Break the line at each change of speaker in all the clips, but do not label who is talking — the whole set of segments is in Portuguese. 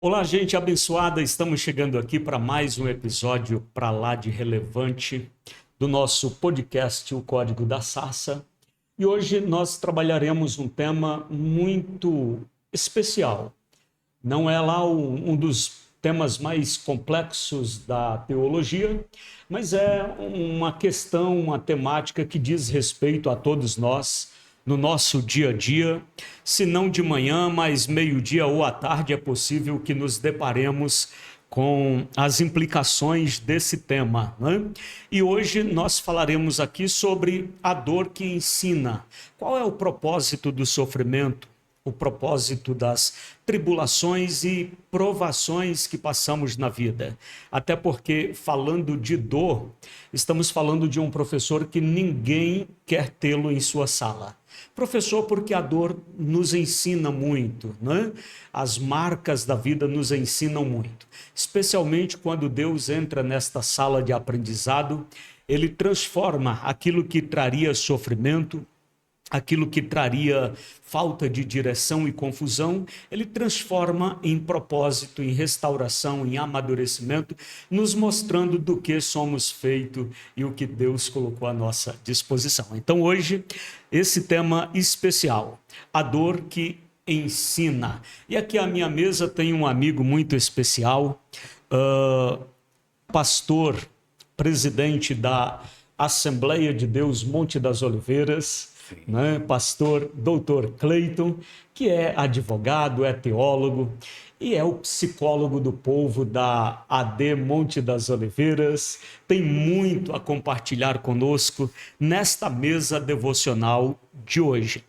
Olá, gente abençoada. Estamos chegando aqui para mais um episódio para lá de relevante do nosso podcast O Código da Sarça. E hoje nós trabalharemos um tema muito especial. Não é lá um dos temas mais complexos da teologia, mas é uma questão, uma temática que diz respeito a todos nós no nosso dia a dia. Se não de manhã, mas meio-dia ou à tarde é possível que nos deparemos com as implicações desse tema, né? E hoje nós falaremos aqui sobre a dor que ensina. Qual é o propósito do sofrimento? O propósito das tribulações e provações que passamos na vida. Até porque, falando de dor, estamos falando de um professor que ninguém quer tê-lo em sua sala. Professor, porque a dor nos ensina muito, né? As marcas da vida nos ensinam muito. Especialmente quando Deus entra nesta sala de aprendizado, ele transforma aquilo que traria sofrimento, aquilo que traria falta de direção e confusão, ele transforma em propósito, em restauração, em amadurecimento, nos mostrando do que somos feitos e o que Deus colocou à nossa disposição. Então hoje, esse tema especial, a dor que ensina. E aqui à minha mesa tem um amigo muito especial, pastor, presidente da Assembleia de Deus Monte das Oliveiras, né? Pastor Dr. Cleiton, que é advogado, é teólogo e é o psicólogo do povo da AD Monte das Oliveiras. Tem muito a compartilhar conosco nesta mesa devocional de hoje.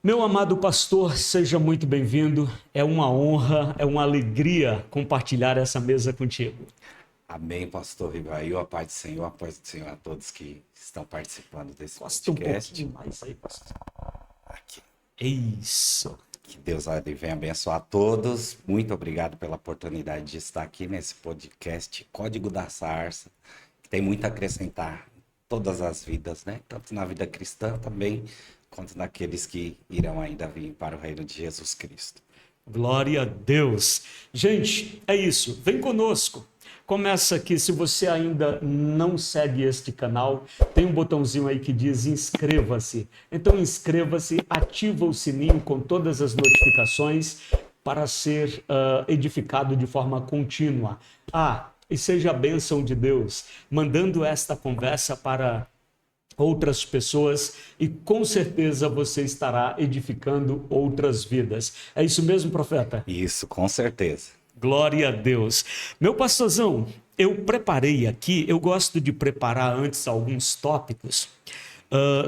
Meu amado pastor, seja muito bem-vindo. É uma honra, é uma alegria compartilhar essa mesa contigo.
Amém, pastor Rivail, a paz do Senhor a todos que estão participando desse
Gosta
podcast.
Um pouquinho mais aí, pastor.
Aqui.
Isso.
Que Deus venha abençoar a todos. Muito obrigado pela oportunidade de estar aqui nesse podcast Código da Sarça, que tem muito a acrescentar em todas as vidas, né? Tanto na vida cristã também, quanto naqueles que irão ainda vir para o reino de Jesus Cristo.
Glória a Deus. Gente, é isso. Vem conosco. Começa aqui, se você ainda não segue este canal, tem um botãozinho aí que diz inscreva-se. Então inscreva-se, ativa o sininho com todas as notificações para ser edificado de forma contínua. E seja a bênção de Deus, mandando esta conversa para outras pessoas e com certeza você estará edificando outras vidas. É isso mesmo, profeta?
Isso, com certeza.
Glória a Deus. Meu pastorzão, eu preparei aqui, eu gosto de preparar antes alguns tópicos,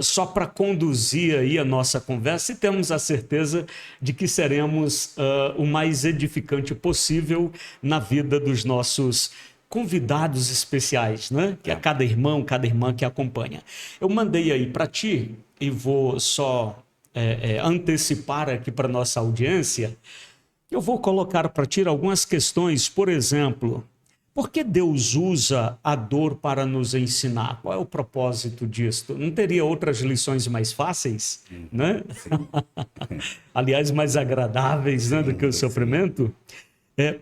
só para conduzir aí a nossa conversa e temos a certeza de que seremos o mais edificante possível na vida dos nossos convidados especiais, né? Que é cada irmão, cada irmã que acompanha. Eu mandei aí para ti e vou só antecipar aqui para nossa audiência. Eu vou colocar para ti algumas questões, por exemplo, por que Deus usa a dor para nos ensinar? Qual é o propósito disso? Não teria outras lições mais fáceis, né? Aliás, mais agradáveis, né, do que o sofrimento?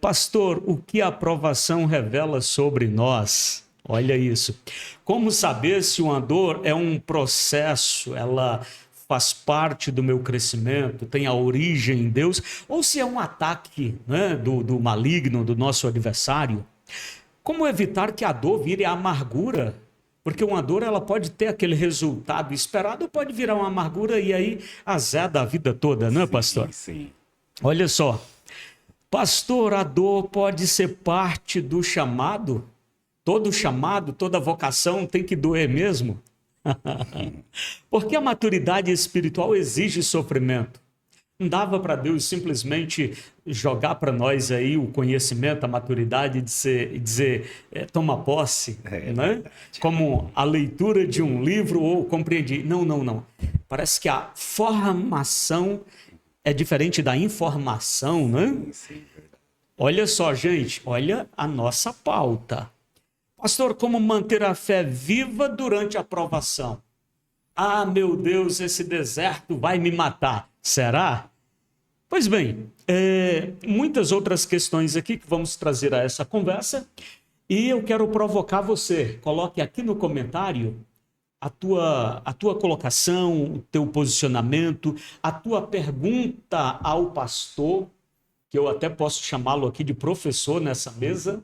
Pastor, o que a aprovação revela sobre nós? Olha isso. Como saber se uma dor é um processo, ela faz parte do meu crescimento, tem a origem em Deus, ou se é um ataque, né, do maligno, do nosso adversário? Como evitar que a dor vire a amargura? Porque uma dor ela pode ter aquele resultado esperado, ou pode virar uma amargura e aí azeda a vida toda, não é, pastor?
Sim.
Olha só. Pastor, a dor pode ser parte do chamado? Todo chamado, toda vocação tem que doer mesmo? Porque a maturidade espiritual exige sofrimento. Não dava para Deus simplesmente jogar para nós aí o conhecimento, a maturidade e dizer toma posse, né? Como a leitura de um livro ou compreendi. Não. Parece que a formação é diferente da informação, né?
Sim, verdade.
Olha só, gente, olha a nossa pauta. Pastor, como manter a fé viva durante a provação? Meu Deus, esse deserto vai me matar. Será? Pois bem, Muitas outras questões aqui que vamos trazer a essa conversa. E eu quero provocar você. Coloque aqui no comentário a tua colocação, o teu posicionamento, a tua pergunta ao pastor, que eu até posso chamá-lo aqui de professor nessa mesa.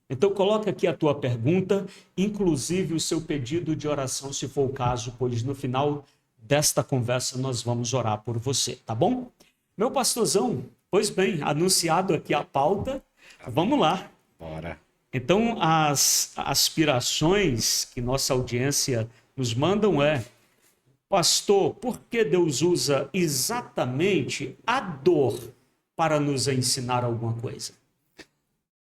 Então coloca aqui a tua pergunta, inclusive o seu pedido de oração, se for o caso, pois no final desta conversa nós vamos orar por você, tá bom? Meu pastorzão, pois bem, anunciado aqui a pauta, vamos lá.
Bora.
Então, as aspirações que nossa audiência nos mandam pastor, por que Deus usa exatamente a dor para nos ensinar alguma coisa?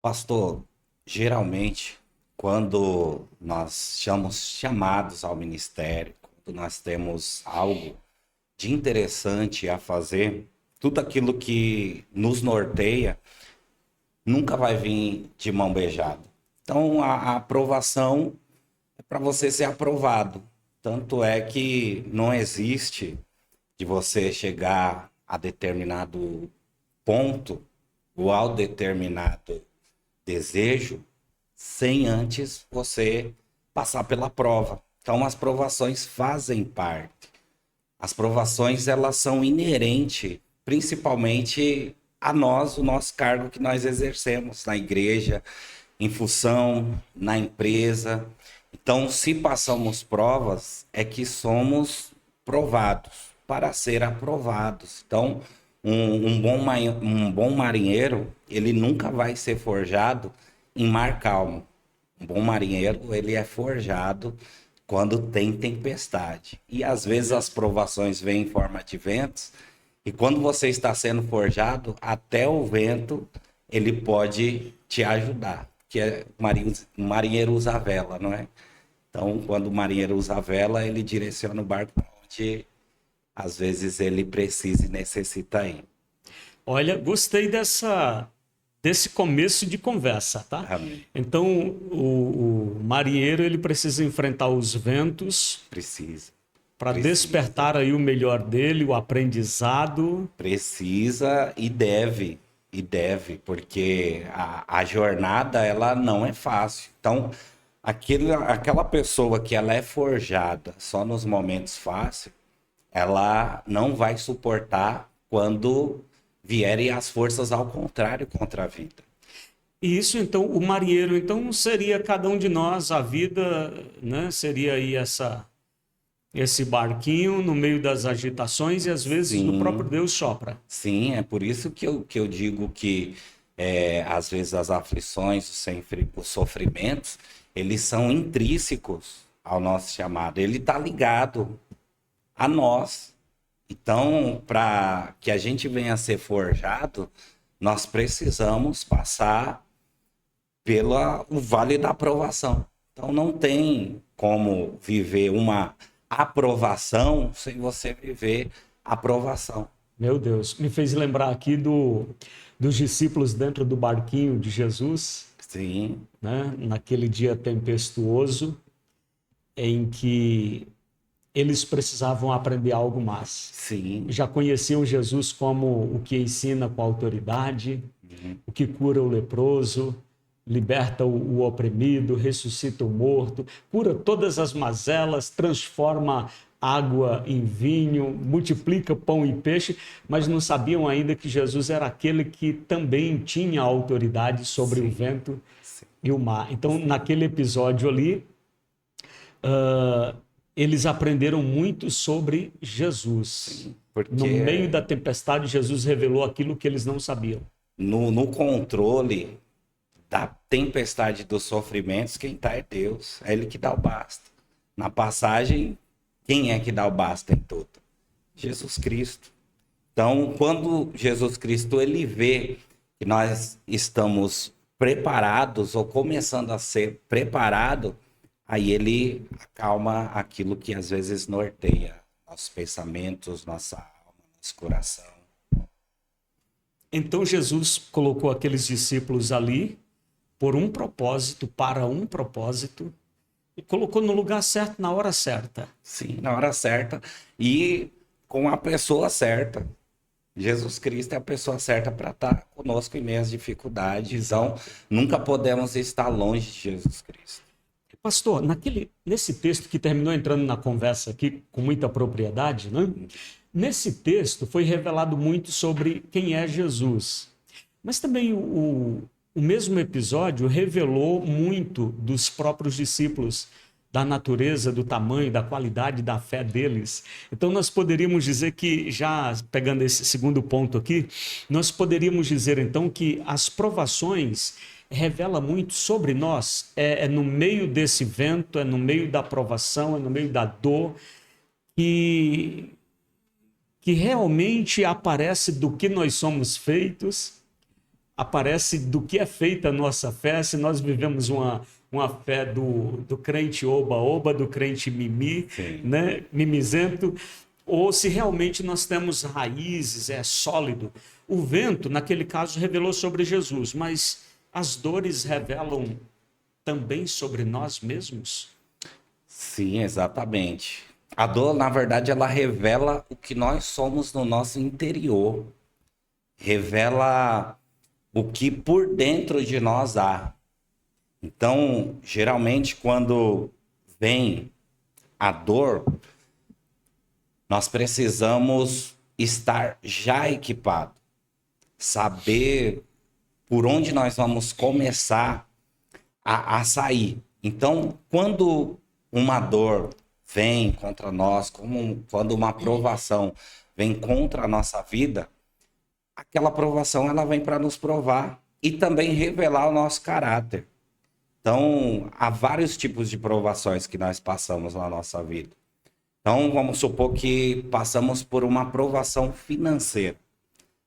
Pastor, geralmente, quando nós somos chamados ao ministério, quando nós temos algo de interessante a fazer, tudo aquilo que nos norteia nunca vai vir de mão beijada. Então, a aprovação é para você ser aprovado. Tanto é que não existe de você chegar a determinado ponto ou ao determinado desejo sem antes você passar pela prova. Então, as provações fazem parte. As provações, elas são inerentes, principalmente a nós, o nosso cargo que nós exercemos na igreja, em função, na empresa. Então, se passamos provas, é que somos provados para ser aprovados. Então, um bom marinheiro, ele nunca vai ser forjado em mar calmo. Um bom marinheiro, ele é forjado quando tem tempestade. E às vezes as provações vêm em forma de ventos, e quando você está sendo forjado, até o vento, ele pode te ajudar. Que o marinheiro usa a vela, não é? Então, quando o marinheiro usa a vela, ele direciona o barco para onde, às vezes, ele precisa e necessita ir.
Olha, gostei desse começo de conversa, tá?
Amém.
Então, o marinheiro, ele precisa enfrentar os ventos.
Precisa.
Para despertar aí o melhor dele, o aprendizado.
Precisa e deve, porque a jornada, ela não é fácil. Então, aquela pessoa que ela é forjada só nos momentos fáceis, ela não vai suportar quando vierem as forças ao contrário contra a vida.
E isso, então, o marinheiro, então, seria cada um de nós, a vida, né? Seria aí esse barquinho no meio das agitações e às vezes o próprio Deus sopra.
Sim, é por isso que eu digo que às vezes as aflições, os sofrimentos, eles são intrínsecos ao nosso chamado. Ele está ligado a nós. Então, para que a gente venha a ser forjado, nós precisamos passar o vale da aprovação. Então, não tem como viver uma aprovação sem você viver aprovação.
Meu Deus, me fez lembrar aqui dos discípulos dentro do barquinho de Jesus.
Sim.
Né? Naquele dia tempestuoso em que eles precisavam aprender algo mais.
Sim.
Já conheciam Jesus como o que ensina com autoridade, o que cura o leproso, liberta o oprimido, ressuscita o morto, cura todas as mazelas, transforma água em vinho, multiplica pão e peixe, mas não sabiam ainda que Jesus era aquele que também tinha autoridade sobre o vento e o mar. Então, naquele episódio ali, eles aprenderam muito sobre Jesus.
Sim, porque
no meio da tempestade, Jesus revelou aquilo que eles não sabiam.
No controle da tempestade dos sofrimentos, quem está é Deus. É Ele que dá o basta. Na passagem, quem é que dá o basta em tudo? Jesus Cristo. Então, quando Jesus Cristo ele vê que nós estamos preparados ou começando a ser preparado, aí ele acalma aquilo que às vezes norteia nossos pensamentos, nossa alma, nosso coração.
Então Jesus colocou aqueles discípulos ali por um propósito, para um propósito, e colocou no lugar certo, na hora certa.
Sim, na hora certa e com a pessoa certa. Jesus Cristo é a pessoa certa para estar conosco em meio às dificuldades. Então,
Exato.
nunca podemos estar longe de Jesus Cristo.
Pastor, nesse texto que terminou entrando na conversa aqui com muita propriedade, né? Nesse texto foi revelado muito sobre quem é Jesus. Mas também o mesmo episódio revelou muito dos próprios discípulos, da natureza, do tamanho, da qualidade da fé deles. Então nós poderíamos dizer que, já pegando esse segundo ponto aqui, nós poderíamos dizer então que as provações revela muito sobre nós. É no meio desse vento, é no meio da provação, é no meio da dor que realmente aparece do que nós somos feitos, aparece do que é feita a nossa fé, se nós vivemos uma fé do crente oba-oba, do crente mimi,
Sim.
né? Mimizento, ou se realmente nós temos raízes, é sólido. O vento, naquele caso, revelou sobre Jesus, mas as dores revelam também sobre nós mesmos?
Sim, exatamente. A dor, na verdade, ela revela o que nós somos no nosso interior. Revela o que por dentro de nós há. Então, geralmente, quando vem a dor, nós precisamos estar já equipado, saber por onde nós vamos começar a sair. Então, quando uma dor vem contra nós, quando uma provação vem contra a nossa vida, aquela provação ela vem para nos provar e também revelar o nosso caráter. Então, há vários tipos de provações que nós passamos na nossa vida. Então, vamos supor que passamos por uma provação financeira.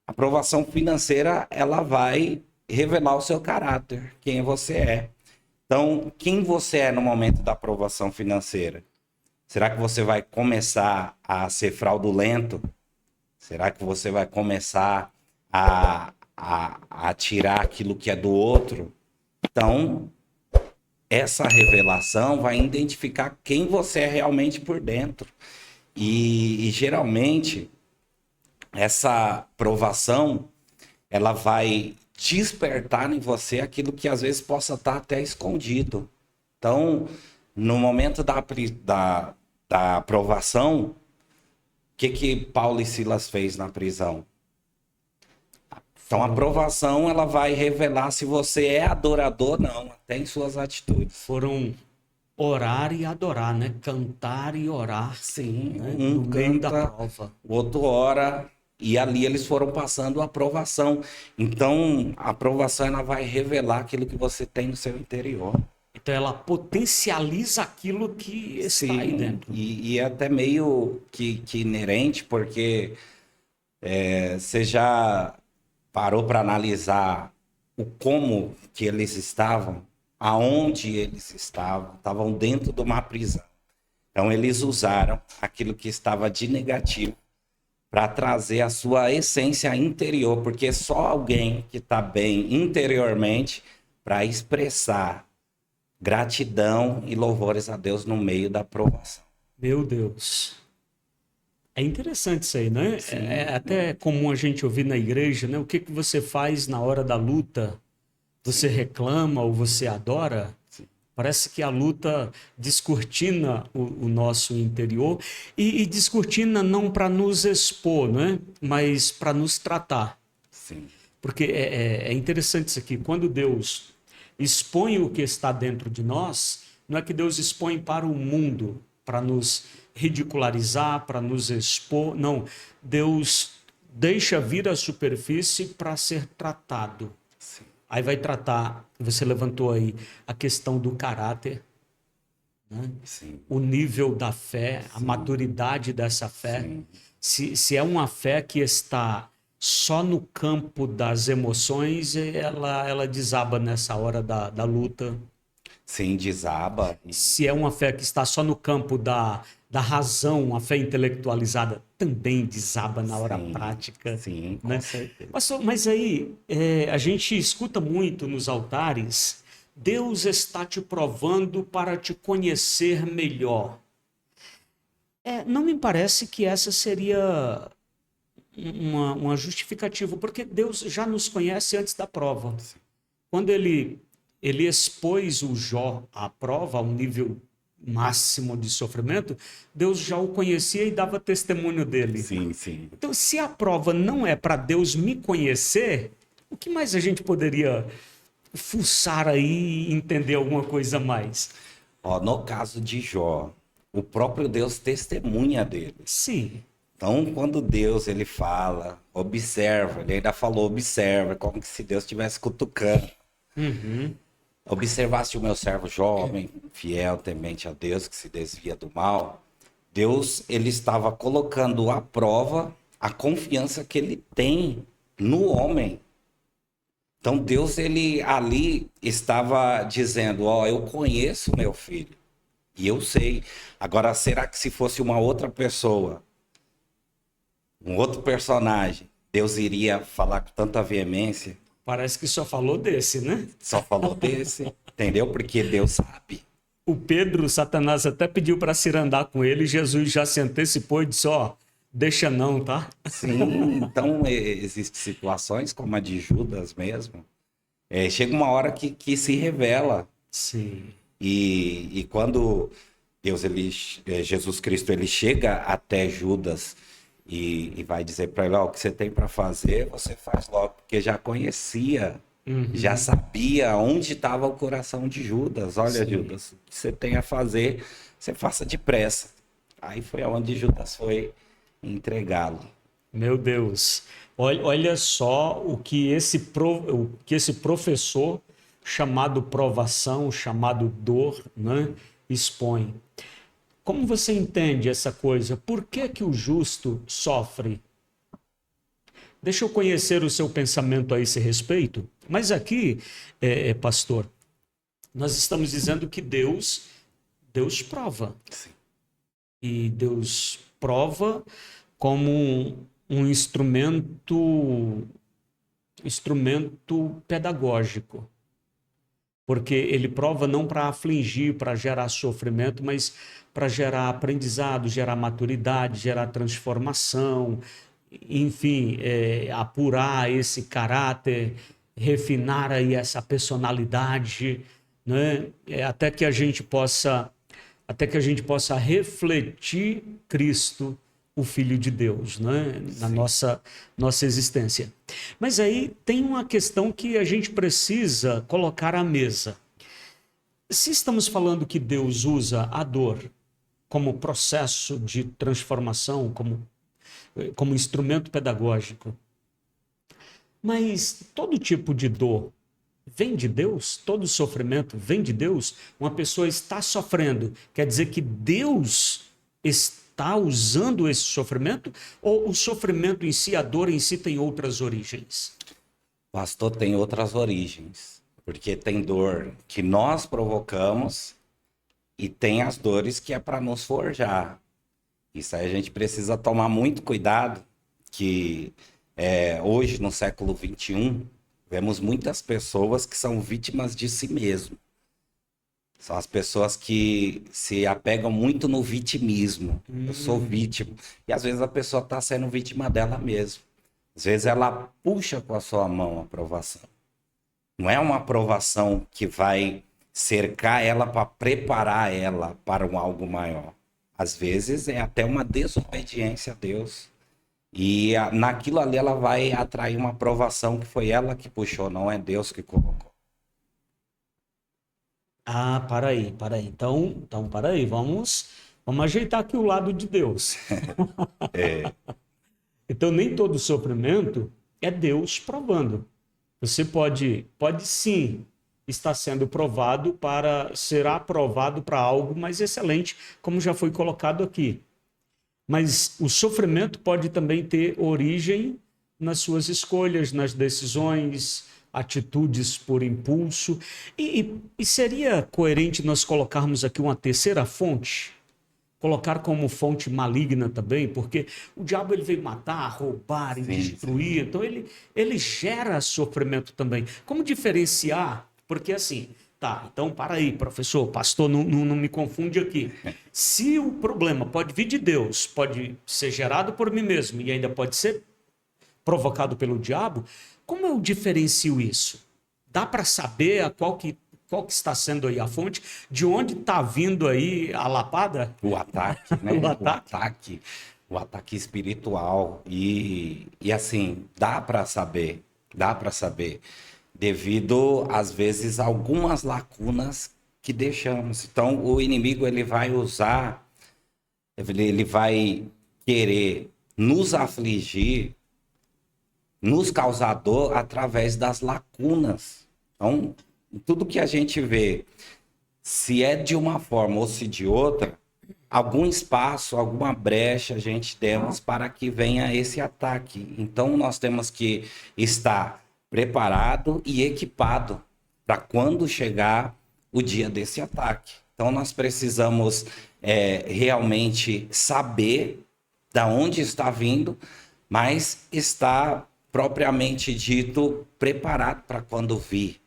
A provação financeira, ela vai revelar o seu caráter, quem você é. Então, quem você é no momento da provação financeira? Será que você vai começar a ser fraudulento? Será que você vai começar a tirar aquilo que é do outro? Então, essa revelação vai identificar quem você é realmente por dentro. E geralmente, essa provação, ela vai despertar em você aquilo que às vezes possa estar até escondido. Então, no momento da provação, o que Paulo e Silas fez na prisão? Então, a provação, ela vai revelar se você é adorador ou não, até em suas atitudes.
Foram orar e adorar, né? Cantar e orar.
Sim,
Né?
um
No meio da
canta,
prova.
o outro ora, e ali eles foram passando a provação. Então, a provação, ela vai revelar aquilo que você tem no seu interior.
Então ela potencializa aquilo que está aí dentro.
E é até meio que inerente, porque você já parou para analisar o como que eles estavam, aonde eles estavam dentro de uma prisão. Então eles usaram aquilo que estava de negativo para trazer a sua essência interior, porque só alguém que está bem interiormente para expressar gratidão e louvores a Deus no meio da provação.
Meu Deus. É interessante isso aí, né?
Sim.
É até comum a gente ouvir na igreja, né? O que você faz na hora da luta? Você reclama ou você adora?
Sim.
Parece que a luta descortina o nosso interior e descortina não para nos expor, né? Mas para nos tratar.
Sim.
Porque é interessante isso aqui. Quando Deus expõe o que está dentro de nós, não é que Deus expõe para o mundo, para nos ridicularizar, para nos expor. Não. Deus deixa vir à superfície para ser tratado.
Sim.
Aí vai tratar, você levantou aí, a questão do caráter, né?
Sim.
O nível da fé, a maturidade dessa fé. Se é uma fé que está só no campo das emoções, ela desaba nessa hora da luta.
Sim, desaba.
Se é uma fé que está só no campo da razão, a fé intelectualizada, também desaba na hora prática.
Sim, com
né?
certeza.
Mas aí, a gente escuta muito nos altares, Deus está te provando para te conhecer melhor. Não me parece que essa seria uma justificativa, porque Deus já nos conhece antes da prova. Quando ele expôs o Jó à prova, a um nível máximo de sofrimento, Deus já o conhecia e dava testemunho dele.
Sim, sim.
Então, se a prova não é para Deus me conhecer, o que mais a gente poderia fuçar aí e entender alguma coisa a mais?
Ó, no caso de Jó, o próprio Deus testemunha dele.
Sim.
Então, quando Deus ele fala, observa, ele ainda falou, observa, como que se Deus estivesse cutucando.
Uhum.
Observaste o meu servo jovem, fiel, temente a Deus, que se desvia do mal. Deus, ele estava colocando à prova a confiança que ele tem no homem. Então, Deus, ele ali estava dizendo, ó, eu conheço meu filho, e eu sei. Agora, será que se fosse uma outra pessoa, um outro personagem, Deus iria falar com tanta veemência?
Parece que só falou desse, né?
Só falou desse, entendeu? Porque Deus sabe.
O Pedro, Satanás até pediu para se andar com ele, Jesus já se antecipou e disse, ó, deixa não, tá?
Sim, então existem situações como a de Judas mesmo. Chega uma hora que se revela.
Sim.
E quando Jesus Cristo, ele chega até Judas e vai dizer para ele, ó, o que você tem para fazer, você faz logo, porque já conhecia, já sabia onde estava o coração de Judas. Olha,
Sim.
Judas, o que você tem a fazer, você faça depressa. Aí foi onde Judas foi entregá-lo.
Meu Deus. Olha só o que esse professor chamado provação, chamado dor, né, expõe. Como você entende essa coisa? Por que que o justo sofre? Deixa eu conhecer o seu pensamento a esse respeito. Mas aqui, pastor, nós estamos dizendo que Deus prova.
Sim.
E Deus prova como um instrumento pedagógico. Porque ele prova não para afligir, para gerar sofrimento, mas para gerar aprendizado, gerar maturidade, gerar transformação, enfim, apurar esse caráter, refinar aí essa personalidade, né? Até que a gente possa refletir Cristo, o Filho de Deus, né? Na nossa existência. Mas aí tem uma questão que a gente precisa colocar à mesa. Se estamos falando que Deus usa a dor como processo de transformação, como instrumento pedagógico, mas todo tipo de dor vem de Deus? Todo sofrimento vem de Deus? Uma pessoa está sofrendo, quer dizer que Deus está usando esse sofrimento? Ou o sofrimento em si, a dor em si, tem outras origens?
Pastor, tem outras origens, porque tem dor que nós provocamos e tem as dores que é para nos forjar. Isso aí a gente precisa tomar muito cuidado, que hoje, no século XXI, vemos muitas pessoas que são vítimas de si mesmo. São as pessoas que se apegam muito no vitimismo. Eu sou vítima. E às vezes a pessoa está sendo vítima dela mesma. Às vezes ela puxa com a sua mão a aprovação. Não é uma aprovação que vai cercar ela para preparar ela para um algo maior. Às vezes é até uma desobediência a Deus. E naquilo ali ela vai atrair uma aprovação que foi ela que puxou, não é Deus que colocou.
Ah, para aí. Então para aí, vamos ajeitar aqui o lado de Deus. Então, nem todo sofrimento é Deus provando. Você pode sim estar sendo provado será aprovado para algo mais excelente, como já foi colocado aqui. Mas o sofrimento pode também ter origem nas suas escolhas, nas decisões, atitudes por impulso. E seria coerente nós colocarmos aqui uma terceira fonte? Colocar como fonte maligna também, porque o diabo ele veio matar, roubar e destruir, então ele gera sofrimento também. Como diferenciar? Porque assim, tá, então para aí, professor, pastor, não me confunde aqui. Se o problema pode vir de Deus, pode ser gerado por mim mesmo e ainda pode ser provocado pelo diabo, como eu diferencio isso? Dá para saber qual que está sendo aí a fonte? De onde está vindo aí a lapada?
O ataque, né?
O ataque?
O ataque espiritual. E assim, dá para saber, devido, às vezes, a algumas lacunas que deixamos. Então, o inimigo, ele vai usar, ele vai querer nos afligir, nos causar dor através das lacunas. Então, tudo que a gente vê, se é de uma forma ou se de outra, algum espaço, alguma brecha a gente temos para que venha esse ataque. Então, nós temos que estar preparado e equipado para quando chegar o dia desse ataque. Então, nós precisamos realmente saber da onde está vindo, mas estar propriamente dito preparado para quando vir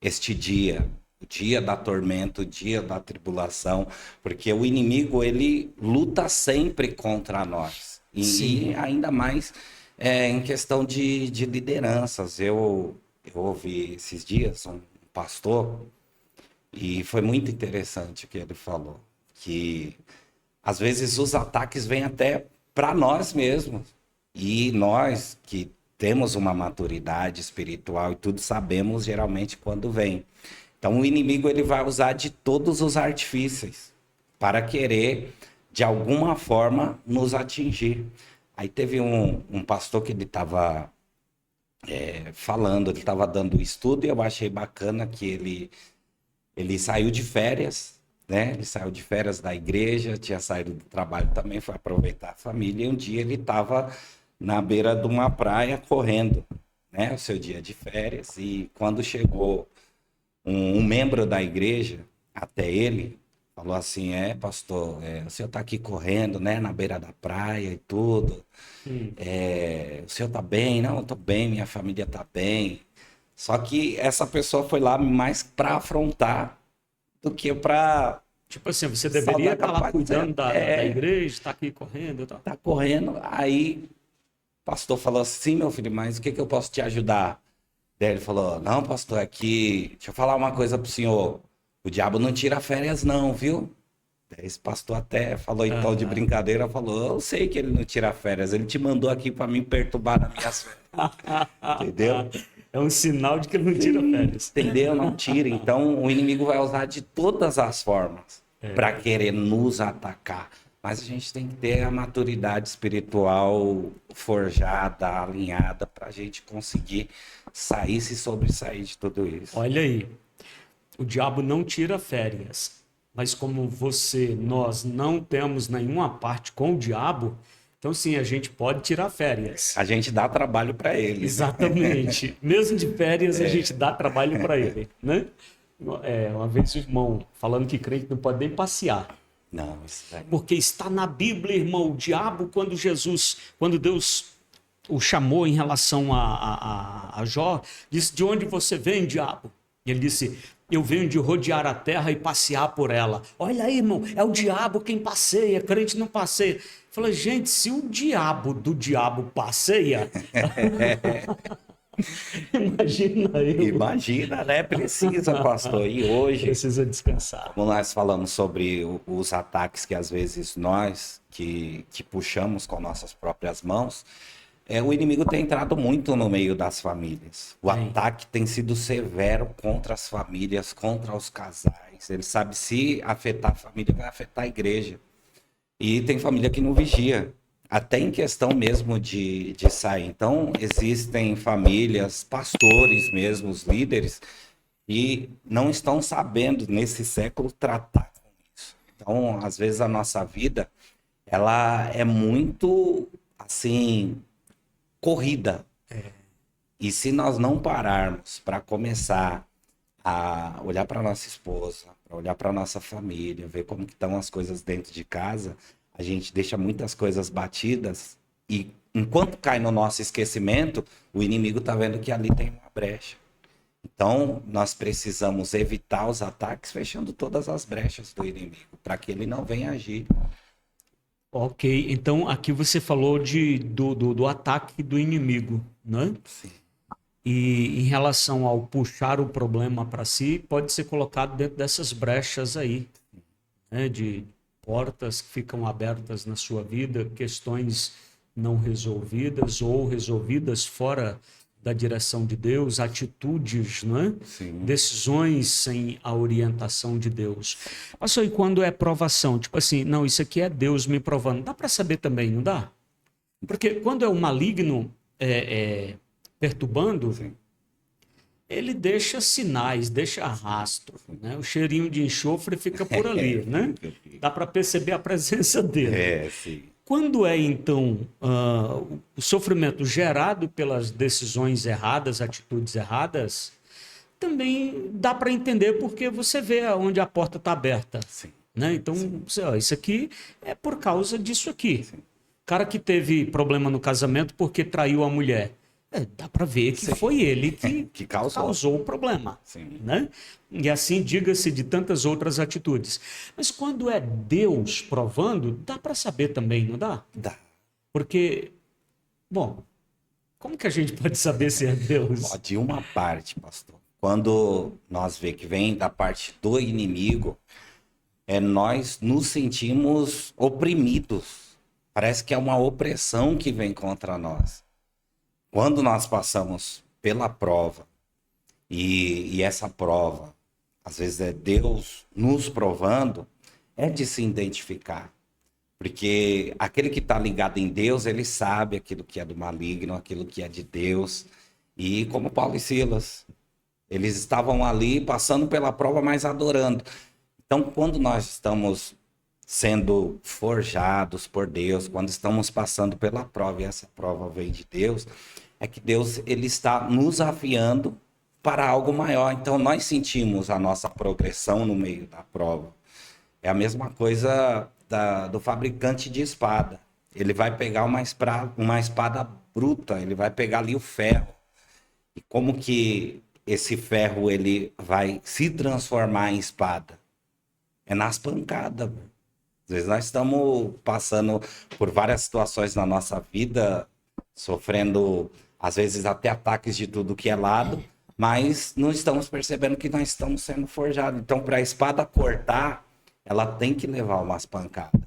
este dia, o dia da tormenta, o dia da tribulação, porque o inimigo, ele luta sempre contra nós. E ainda mais em questão de lideranças. Eu ouvi esses dias um pastor, e foi muito interessante o que ele falou, que às vezes os ataques vêm até para nós mesmos. E nós que temos uma maturidade espiritual e tudo, sabemos geralmente quando vem. Então o inimigo, ele vai usar de todos os artifícios para querer, de alguma forma, nos atingir. Aí teve um pastor que ele estava falando, ele estava dando estudo, e eu achei bacana que ele saiu de férias, né? Ele saiu de férias da igreja, tinha saído do trabalho também, foi aproveitar a família, e um dia ele estava na beira de uma praia correndo, né? O seu dia de férias, e quando chegou um membro da igreja até ele, falou assim: pastor, o senhor está aqui correndo, né, na beira da praia e tudo, o senhor está bem? Não, eu estou bem, minha família está bem. Só que essa pessoa foi lá mais para afrontar do que para...
Tipo assim, você deveria estar lá cuidando da igreja, está aqui correndo e tal.
Está correndo, aí o pastor falou assim: meu filho, mas o que eu posso te ajudar? Daí ele falou: não, pastor, deixa eu falar uma coisa pro senhor. O diabo não tira férias não, viu? Daí esse pastor até falou em tom de brincadeira, falou: eu sei que ele não tira férias, ele te mandou aqui para me perturbar nas minhas férias. Entendeu?
É um sinal de que ele não tira férias.
Entendeu? Não tira. Então o inimigo vai usar de todas as formas para querer nos atacar. Mas a gente tem que ter a maturidade espiritual forjada, alinhada, para a gente conseguir se sobressair de tudo isso.
Olha aí, o diabo não tira férias, mas como nós não temos nenhuma parte com o diabo, então sim, a gente pode tirar férias.
A gente dá trabalho para ele.
Exatamente. Né? Mesmo de férias, a gente dá trabalho para ele, né? Uma vez o irmão falando que crente não pode nem passear.
Não, isso aí.
Porque está na Bíblia, irmão, o diabo, quando Deus o chamou em relação a Jó, disse: de onde você vem, diabo? E ele disse: eu venho de rodear a terra e passear por ela. Olha aí, irmão, é o diabo quem passeia, crente não passeia. Falei: gente, se o diabo do diabo passeia... Imagina eu.
Imagina, né? Precisa, pastor. E hoje...
Precisa descansar.
Como nós falamos sobre os ataques que às vezes nós que puxamos com nossas próprias mãos, o inimigo tem entrado muito no meio das famílias. O ataque tem sido severo contra as famílias, contra os casais. Ele sabe, se afetar a família, vai afetar a igreja. E tem família que não vigia. Até em questão mesmo de sair. Então, existem famílias, pastores mesmo, os líderes, e não estão sabendo, nesse século, tratar com isso. Então, às vezes, a nossa vida, ela é muito, assim, corrida. E se nós não pararmos para começar a olhar para nossa esposa, para olhar para nossa família, ver como que estão as coisas dentro de casa, a gente deixa muitas coisas batidas, e enquanto cai no nosso esquecimento, o inimigo está vendo que ali tem uma brecha. Então, nós precisamos evitar os ataques fechando todas as brechas do inimigo, para que ele não venha agir.
Ok, então aqui você falou do ataque do inimigo, né?
Sim.
E em relação ao puxar o problema para si, pode ser colocado dentro dessas brechas aí, né? De portas que ficam abertas na sua vida, questões não resolvidas ou resolvidas fora da direção de Deus, atitudes, não é?
Sim.
Decisões sem a orientação de Deus. Pastor, e quando é provação? Tipo assim, não, isso aqui é Deus me provando. Dá para saber também, não dá? Porque quando é o maligno perturbando,
Sim.
ele deixa sinais, deixa rastro, né? O cheirinho de enxofre fica por ali, né? Dá para perceber a presença dele.
Sim.
Quando é, então, o sofrimento gerado pelas decisões erradas, atitudes erradas, também dá para entender porque você vê onde a porta está aberta,
Sim.
né? Então,
Sim.
ó, isso aqui é por causa disso aqui.
Sim.
Cara que teve problema no casamento porque traiu a mulher. Dá para ver que
Sim.
foi ele que
Que causou.
causou o problema,
Sim.
né? E assim diga-se de tantas outras atitudes. Mas quando é Deus provando, dá para saber também, não dá?
Dá.
Porque, bom, como que a gente pode saber se é
Ó,
Deus?
de uma parte, pastor. Quando nós vê que vem da parte do inimigo, nós nos sentimos oprimidos. Parece que é uma opressão que vem contra nós. Quando nós passamos pela prova, e essa prova, às vezes é Deus nos provando, é de se identificar. Porque aquele que está ligado em Deus, ele sabe aquilo que é do maligno, aquilo que é de Deus. E como Paulo e Silas, eles estavam ali passando pela prova, mas adorando. Então, quando nós estamos sendo forjados por Deus, quando estamos passando pela prova e essa prova vem de Deus, é que Deus ele está nos afiando para algo maior. Então, nós sentimos a nossa progressão no meio da prova. É a mesma coisa do fabricante de espada. Ele vai pegar uma espada bruta, ele vai pegar ali o ferro. E como que esse ferro ele vai se transformar em espada? É nas pancadas. Às vezes nós estamos passando por várias situações na nossa vida, sofrendo, às vezes, até ataques de tudo que é lado, mas não estamos percebendo que nós estamos sendo forjados. Então, para a espada cortar, ela tem que levar umas pancadas.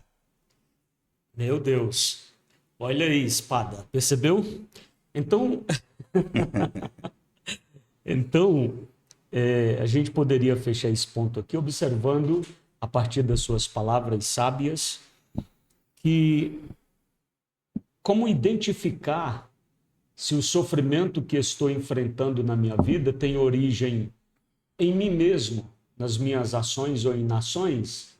Meu Deus, olha aí, espada, percebeu? Então, então a gente poderia fechar esse ponto aqui observando, a partir das suas palavras sábias, que como identificar se o sofrimento que estou enfrentando na minha vida tem origem em mim mesmo, nas minhas ações ou inações,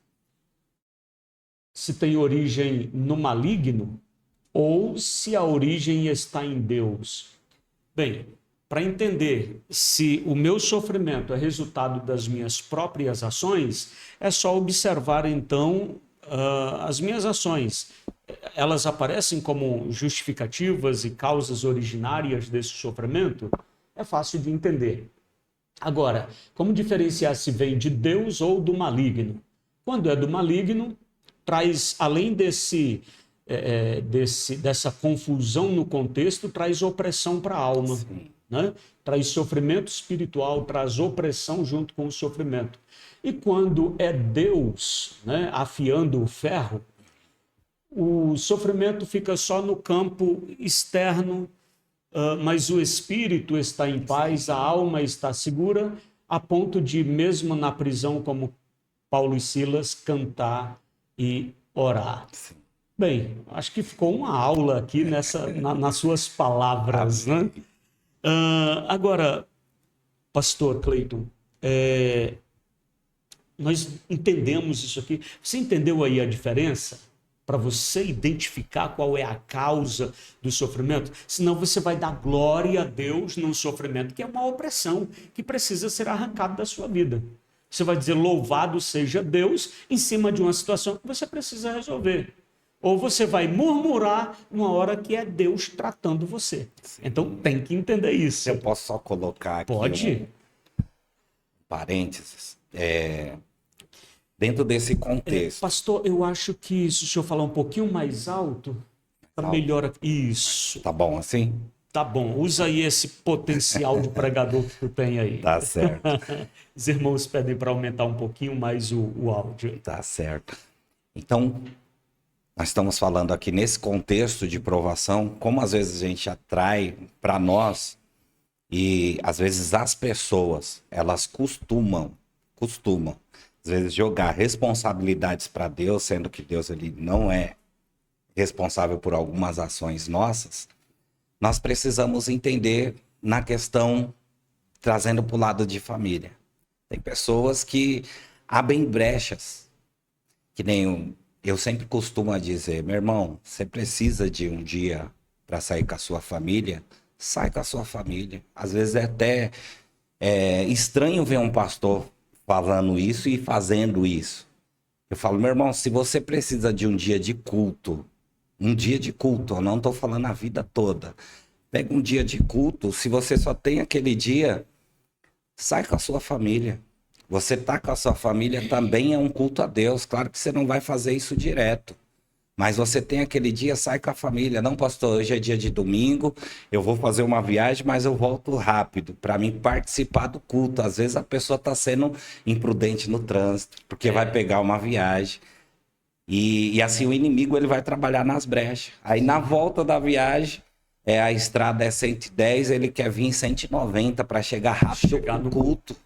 se tem origem no maligno ou se a origem está em Deus. Bem, para entender se o meu sofrimento é resultado das minhas próprias ações, é só observar então as minhas ações. Elas aparecem como justificativas e causas originárias desse sofrimento? É fácil de entender. Agora, como diferenciar se vem de Deus ou do maligno? Quando é do maligno, traz, além dessa confusão no contexto, traz opressão para a alma, né? Traz sofrimento espiritual, traz opressão junto com o sofrimento. E quando é Deus, né, afiando o ferro, o sofrimento fica só no campo externo, mas o espírito está em paz, a alma está segura, a ponto de, mesmo na prisão, como Paulo e Silas, cantar e orar. Bem, acho que ficou uma aula aqui nas suas palavras, né? Agora, pastor Cleiton, nós entendemos isso aqui. Você entendeu aí a diferença? Para você identificar qual é a causa do sofrimento? Senão você vai dar glória a Deus num sofrimento que é uma opressão, que precisa ser arrancado da sua vida. Você vai dizer louvado seja Deus em cima de uma situação que você precisa resolver. Ou você vai murmurar numa hora que é Deus tratando você. Sim. Então tem que entender isso.
Eu posso só colocar aqui
Pode?
parênteses. dentro desse contexto.
Pastor, eu acho que se o senhor falar um pouquinho mais alto, tá melhor. Isso.
Tá bom assim?
Tá bom. Usa aí esse potencial de pregador que tu tem aí.
Tá certo,
Os irmãos pedem para aumentar um pouquinho mais o áudio.
tá certo. Então, nós estamos falando aqui nesse contexto de provação, como às vezes a gente atrai para nós e às vezes as pessoas, elas costumam, às vezes jogar responsabilidades para Deus, sendo que Deus ele não é responsável por algumas ações nossas. Nós precisamos entender na questão, trazendo para o lado de família. Tem pessoas que abrem brechas, que nem eu sempre costumo dizer, meu irmão, você precisa de um dia para sair com a sua família, sai com a sua família. Às vezes é até estranho ver um pastor falando isso e fazendo isso. Eu falo, meu irmão, se você precisa de um dia de culto, eu não estou falando a vida toda. Pega um dia de culto, se você só tem aquele dia, sai com a sua família. Você tá com a sua família também é um culto a Deus. Claro que você não vai fazer isso direto. Mas você tem aquele dia, sai com a família. Não, pastor, hoje é dia de domingo, eu vou fazer uma viagem, mas eu volto rápido para mim participar do culto. Às vezes a pessoa está sendo imprudente no trânsito, porque vai pegar uma viagem. E assim o inimigo ele vai trabalhar nas brechas. Aí na volta da viagem, a estrada é 110, ele quer vir em 190 para chegar rápido no culto.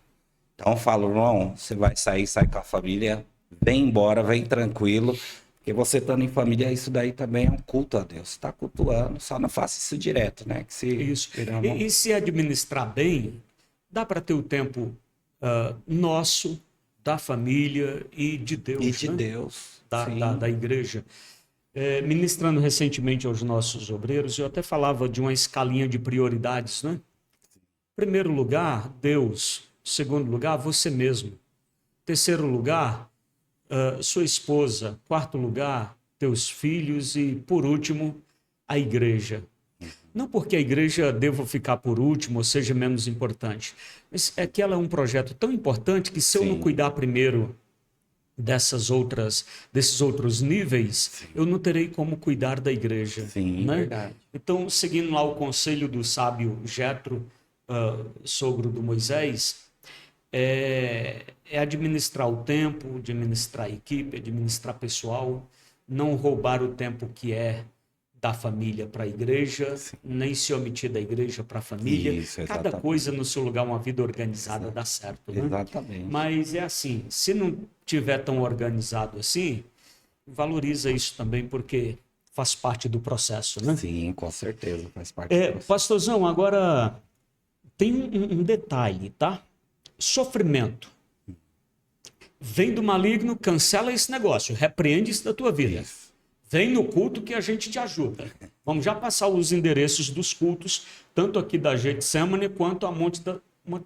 Então eu falo, irmão, você vai sair, sai com a família, vem embora, vem tranquilo. Porque você estando em família, isso daí também é um culto a Deus. Você está cultuando, só não faça isso direto, né? Que se
Isso. E se administrar bem, dá para ter o tempo nosso, da família e de Deus.
E de
né?
Deus.
Da igreja. Ministrando recentemente aos nossos obreiros, eu até falava de uma escalinha de prioridades, né? Primeiro lugar, Deus. Segundo lugar, você mesmo. Terceiro lugar, sua esposa. Quarto lugar, teus filhos. E, por último, a igreja. Não porque a igreja deva ficar por último ou seja menos importante, mas é que ela é um projeto tão importante que se eu não cuidar primeiro desses outros níveis, eu não terei como cuidar da igreja.
Sim,
né?
verdade.
Então, seguindo lá o conselho do sábio Jetro, sogro do Moisés, é administrar o tempo, administrar a equipe, administrar pessoal, não roubar o tempo que é da família para a igreja, nem se omitir da igreja para a família.
Isso,
cada coisa no seu lugar, uma vida organizada dá certo. Né?
Exatamente.
Mas é assim, se não tiver tão organizado assim, valoriza isso também, porque faz parte do processo. Né?
Sim, com certeza, faz parte do processo.
Pastorzão, agora tem um detalhe, tá? Sofrimento. Vem do maligno, cancela esse negócio, repreende isso da tua vida.
Isso.
Vem no culto que a gente te ajuda. Vamos já passar os endereços dos cultos, tanto aqui da Getsemane quanto a Monte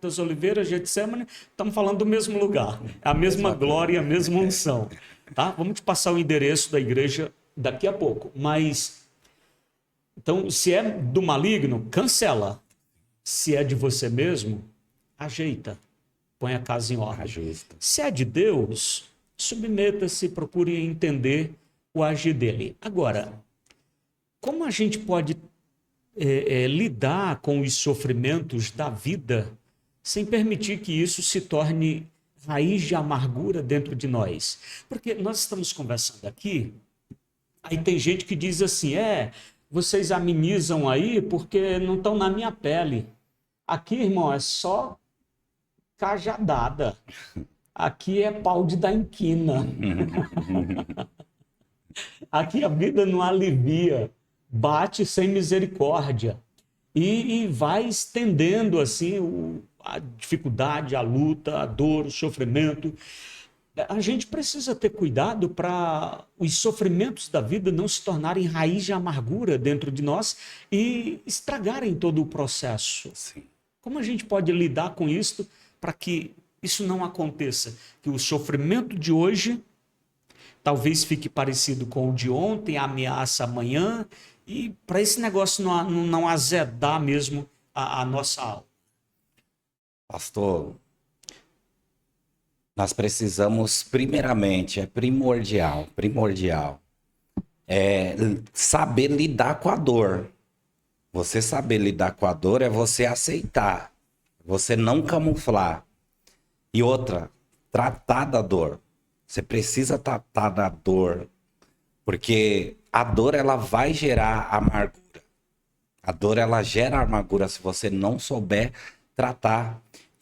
das Oliveiras, Getsemane. Estamos falando do mesmo lugar. É a mesma glória, a mesma unção. Tá? Vamos te passar o endereço da igreja daqui a pouco. Mas, então, se é do maligno, cancela. Se é de você mesmo, ajeita. Põe a casa em ordem.
Ajusta.
Se é de Deus, submeta-se, procure entender o agir dele. Agora, como a gente pode lidar com os sofrimentos da vida sem permitir que isso se torne raiz de amargura dentro de nós? Porque nós estamos conversando aqui, aí tem gente que diz assim, vocês amenizam aí porque não estão na minha pele. Aqui, irmão, é só cajadada. Aqui é pau de dar em quina. Aqui a vida não alivia, bate sem misericórdia e vai estendendo assim a dificuldade, a luta, a dor, o sofrimento. A gente precisa ter cuidado para os sofrimentos da vida não se tornarem raiz de amargura dentro de nós e estragarem todo o processo.
Sim.
Como a gente pode lidar com isso para que isso não aconteça? Que o sofrimento de hoje talvez fique parecido com o de ontem, ameaça amanhã, e para esse negócio não azedar mesmo a nossa alma.
Pastor, Nós precisamos, primeiramente, é primordial, é saber lidar com a dor. Você saber lidar com a dor é você aceitar, você não camuflar. E outra, tratar da dor. Você precisa tratar da dor, porque a dor ela vai gerar amargura. A dor ela gera amargura se você não souber tratar.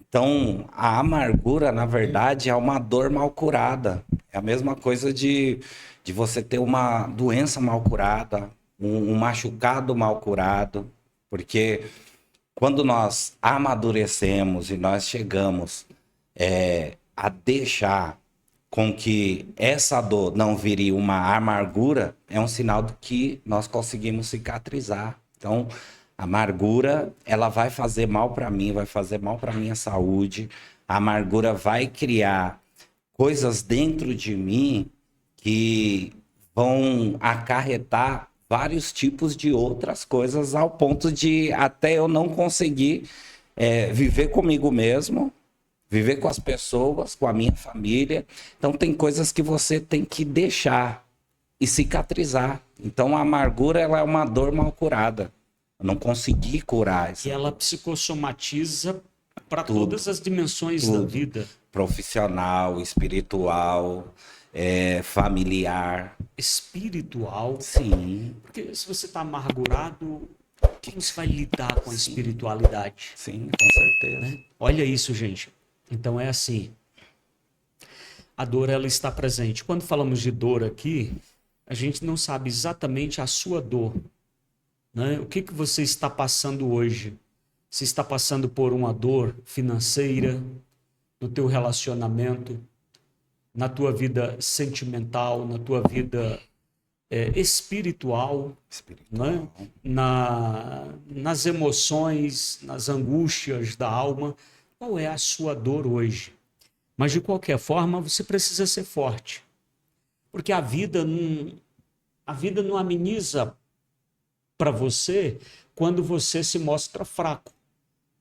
Então, a amargura, na verdade, é uma dor mal curada. É a mesma coisa de você ter uma doença mal curada, um machucado mal curado. Porque quando nós amadurecemos e nós chegamos a deixar com que essa dor não vire uma amargura, é um sinal de que nós conseguimos cicatrizar. Então, a amargura, ela vai fazer mal para mim, vai fazer mal para minha saúde. A amargura vai criar coisas dentro de mim que vão acarretar vários tipos de outras coisas ao ponto de até eu não conseguir viver comigo mesmo, viver com as pessoas, com a minha família. Então tem coisas que você tem que deixar e cicatrizar. Então a amargura ela é uma dor mal curada. Eu não consegui curar essa
E ela
dor.
psicosomatiza para
Tudo,
todas as dimensões da
tudo.
vida.
Profissional, espiritual, familiar.
Espiritual.
Sim,
Porque se você está amargurado, como você vai lidar com a
sim,
espiritualidade?
sim, com certeza.
Olha isso, gente. Então é assim, a dor ela está presente. Quando falamos de dor aqui, a gente não sabe exatamente a sua dor, né? O que você está passando hoje? Se está passando por uma dor financeira, no teu relacionamento, na tua vida sentimental, na tua vida espiritual, né?
Espiritual.
Nas emoções, nas angústias da alma. Qual é a sua dor hoje? Mas de qualquer forma, você precisa ser forte, porque a vida não ameniza para você quando você se mostra fraco.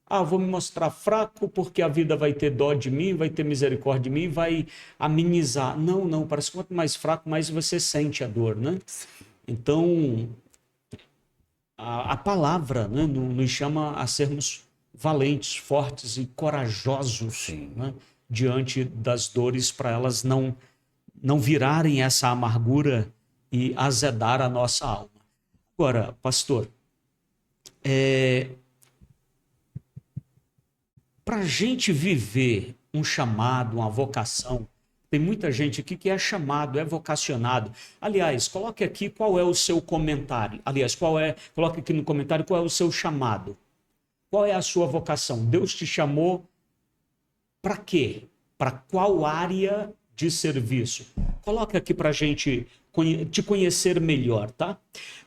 Ah, eu vou me mostrar fraco porque a vida vai ter dó de mim, vai ter misericórdia de mim, vai amenizar. Não, não, parece que quanto mais fraco, mais você sente a dor, né? Então, a palavra, né, nos chama a sermos valentes, fortes e corajosos,
Sim.
né, diante das dores, para elas não virarem essa amargura e azedar a nossa alma. Agora, pastor, para a gente viver um chamado, uma vocação, tem muita gente aqui que é chamado, é vocacionado. Aliás, coloque aqui qual é o seu comentário. Aliás, coloque aqui no comentário qual é o seu chamado. Qual é a sua vocação? Deus te chamou para quê? Para qual área de serviço? Coloque aqui para a gente te conhecer melhor, tá?